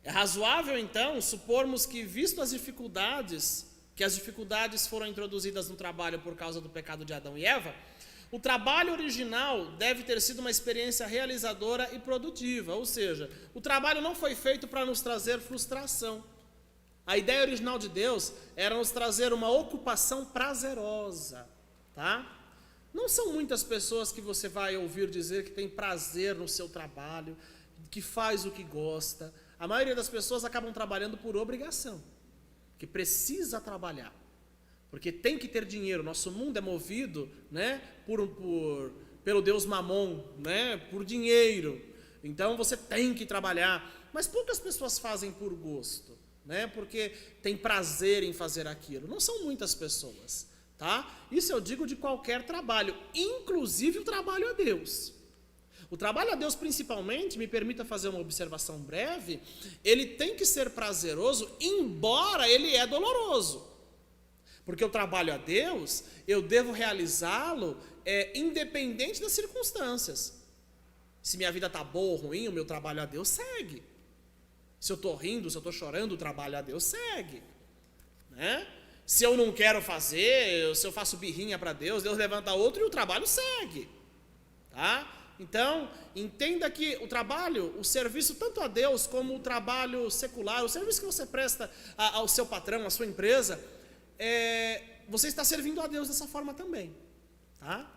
É razoável, então, supormos que, visto as dificuldades, que as dificuldades foram introduzidas no trabalho por causa do pecado de Adão e Eva, o trabalho original deve ter sido uma experiência realizadora e produtiva, ou seja, o trabalho não foi feito para nos trazer frustração. A ideia original de Deus era nos trazer uma ocupação prazerosa, tá? Não são muitas pessoas que você vai ouvir dizer que tem prazer no seu trabalho, que faz o que gosta. A maioria das pessoas acabam trabalhando por obrigação, que precisa trabalhar, porque tem que ter dinheiro. Nosso mundo é movido, né, pelo Deus Mamon, né, por dinheiro. Então você tem que trabalhar, mas poucas pessoas fazem por gosto, né, porque tem prazer em fazer aquilo. Não são muitas pessoas, tá? Isso eu digo de qualquer trabalho, inclusive o trabalho a Deus. O trabalho a Deus, principalmente, me permita fazer uma observação breve, ele tem que ser prazeroso, embora ele é doloroso. Porque o trabalho a Deus, eu devo realizá-lo independente das circunstâncias. Se minha vida está boa ou ruim, o meu trabalho a Deus segue. Se eu estou rindo, se eu estou chorando, o trabalho a Deus segue, né? Se eu não quero fazer, se eu faço birrinha para Deus, Deus levanta outro e o trabalho segue, tá? Então, entenda que o trabalho, o serviço tanto a Deus como o trabalho secular, o serviço que você presta ao seu patrão, à sua empresa, você está servindo a Deus dessa forma também, tá?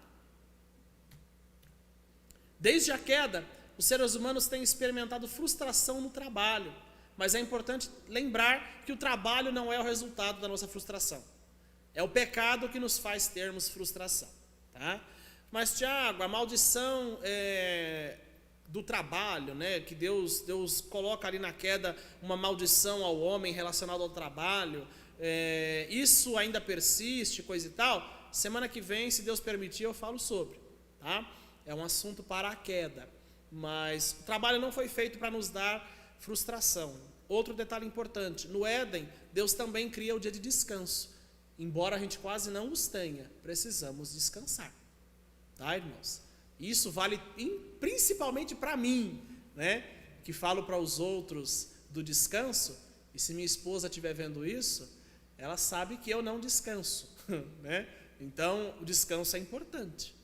Desde a queda, os seres humanos têm experimentado frustração no trabalho, Mas é importante lembrar que o trabalho não é o resultado da nossa frustração. É o pecado que nos faz termos frustração. Tá? Mas, Tiago, a maldição do trabalho, né, que Deus coloca ali na queda uma maldição ao homem relacionada ao trabalho, isso ainda persiste, coisa e tal. Semana que vem, se Deus permitir, eu falo sobre. Tá? É um assunto para a queda. Mas o trabalho não foi feito para nos dar frustração. Outro detalhe importante, no Éden, Deus também cria o dia de descanso. Embora a gente quase não os tenha, precisamos descansar. Tá, irmãos? Isso vale principalmente para mim, né? Que falo para os outros do descanso. E se minha esposa estiver vendo isso, ela sabe que eu não descanso, né? Então, o descanso é importante,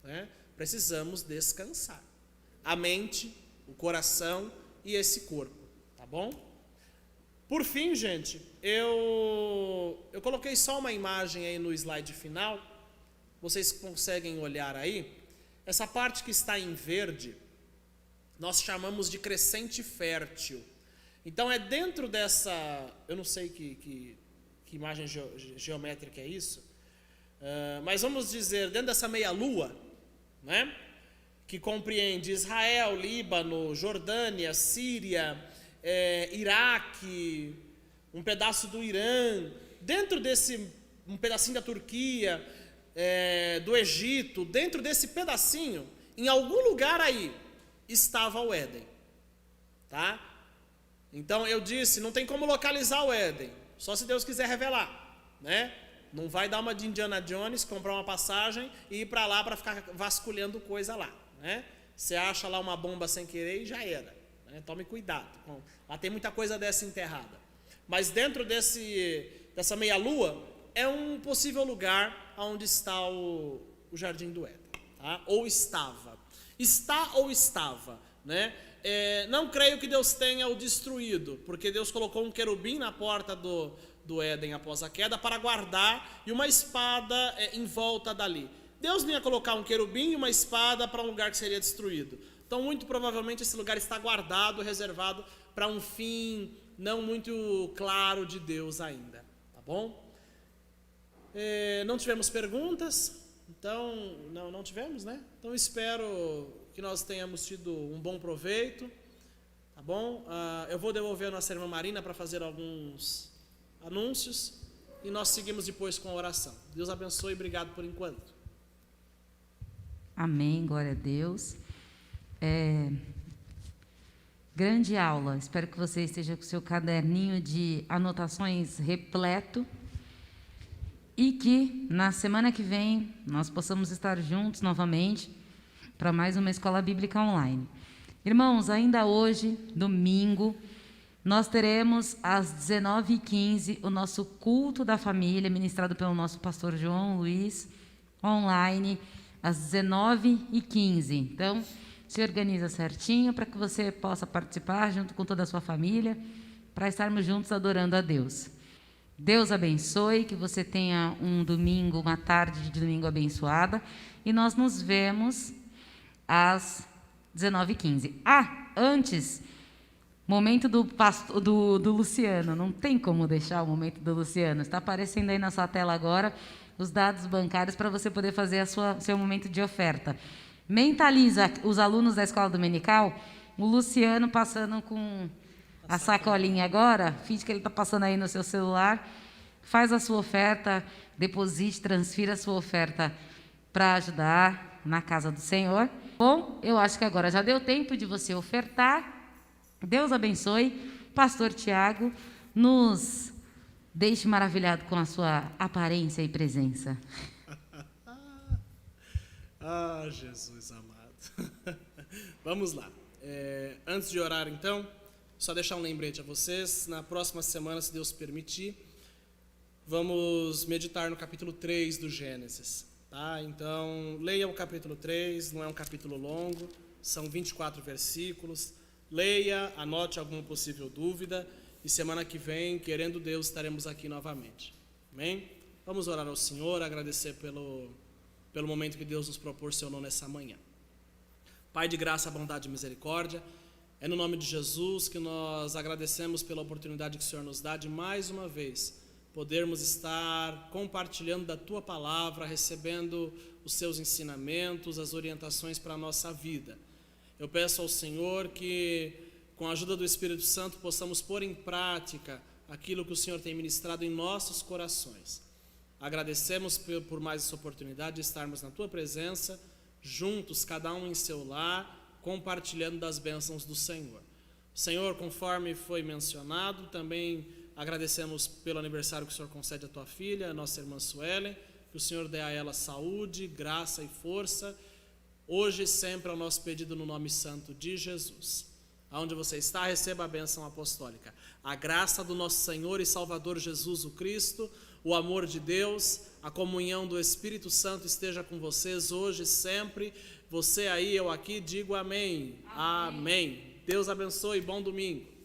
né? Precisamos descansar. A mente, o coração e esse corpo, tá bom? Por fim, gente, eu coloquei só uma imagem aí no slide final. Vocês conseguem olhar aí? Essa parte que está em verde, nós chamamos de crescente fértil. Então é dentro dessa, eu não sei que imagem geométrica é isso, mas vamos dizer, dentro dessa meia-lua, né? Que compreende Israel, Líbano, Jordânia, Síria, Iraque, um pedaço do Irã, dentro desse, um pedacinho da Turquia, do Egito, dentro desse pedacinho, em algum lugar aí, estava o Éden, tá? Então eu disse, não tem como localizar o Éden, só se Deus quiser revelar, né? Não vai dar uma de Indiana Jones, comprar uma passagem e ir para lá para ficar vasculhando coisa lá, né? Você acha lá uma bomba sem querer e já era, né? Tome cuidado, lá tem muita coisa dessa enterrada. Mas dentro dessa meia-lua é um possível lugar onde está o Jardim do Éden, tá? Ou estava. Está ou estava, né? Não creio que Deus tenha o destruído, porque Deus colocou um querubim na porta do Éden após a queda para guardar e uma espada em volta dali. Deus não ia colocar um querubim e uma espada para um lugar que seria destruído. Então, muito provavelmente, esse lugar está guardado, reservado para um fim não muito claro de Deus ainda, tá bom? Não tivemos perguntas, então, não tivemos, né? Então, espero que nós tenhamos tido um bom proveito, tá bom? Eu vou devolver a nossa irmã Marina para fazer alguns anúncios e nós seguimos depois com a oração. Deus abençoe e obrigado por enquanto. Amém, glória a Deus. Grande aula, espero que você esteja com o seu caderninho de anotações repleto e que na semana que vem nós possamos estar juntos novamente para mais uma escola bíblica online. Irmãos, ainda hoje, domingo, nós teremos às 19h15 o nosso culto da família, ministrado pelo nosso pastor João Luiz, online, às 19h15. Então, se organiza certinho para que você possa participar junto com toda a sua família, para estarmos juntos adorando a Deus. Deus abençoe, que você tenha um domingo, uma tarde de domingo abençoada, e nós nos vemos às 19h15. Antes, momento do Luciano, não tem como deixar o momento do Luciano, está aparecendo aí na sua tela agora os dados bancários para você poder fazer seu momento de oferta. Mentaliza os alunos da escola dominical, o Luciano passando com a sacolinha agora, finge que ele está passando aí no seu celular, faz a sua oferta, deposite, transfira a sua oferta para ajudar na casa do Senhor. Bom, eu acho que agora já deu tempo de você ofertar. Deus abençoe. Pastor Tiago, nos deixe maravilhado com a sua aparência e presença. Jesus amado. Vamos lá. Antes de orar, então, só deixar um lembrete a vocês. Na próxima semana, se Deus permitir, vamos meditar no capítulo 3 do Gênesis. Tá? Então, leia o capítulo 3, não é um capítulo longo, são 24 versículos. Leia, anote alguma possível dúvida e semana que vem, querendo Deus, estaremos aqui novamente. Amém? Vamos orar ao Senhor, agradecer pelo momento que Deus nos proporcionou nessa manhã. Pai de graça, bondade e misericórdia, É no nome de Jesus que nós agradecemos pela oportunidade que o Senhor nos dá de mais uma vez podermos estar compartilhando da Tua palavra, recebendo os Seus ensinamentos, as orientações para a nossa vida. Eu peço ao Senhor que, com a ajuda do Espírito Santo, possamos pôr em prática aquilo que o Senhor tem ministrado em nossos corações. Agradecemos por mais essa oportunidade de estarmos na Tua presença, juntos, cada um em seu lar, compartilhando das bênçãos do Senhor. Senhor, conforme foi mencionado, também agradecemos pelo aniversário que o Senhor concede à Tua filha, a nossa irmã Suelen, que o Senhor dê a ela saúde, graça e força, hoje e sempre, ao nosso pedido no nome santo de Jesus. Aonde você está, receba a bênção apostólica. A graça do nosso Senhor e Salvador Jesus o Cristo, o amor de Deus, a comunhão do Espírito Santo esteja com vocês hoje e sempre. Você aí, eu aqui, digo amém. Amém. Deus abençoe, bom domingo.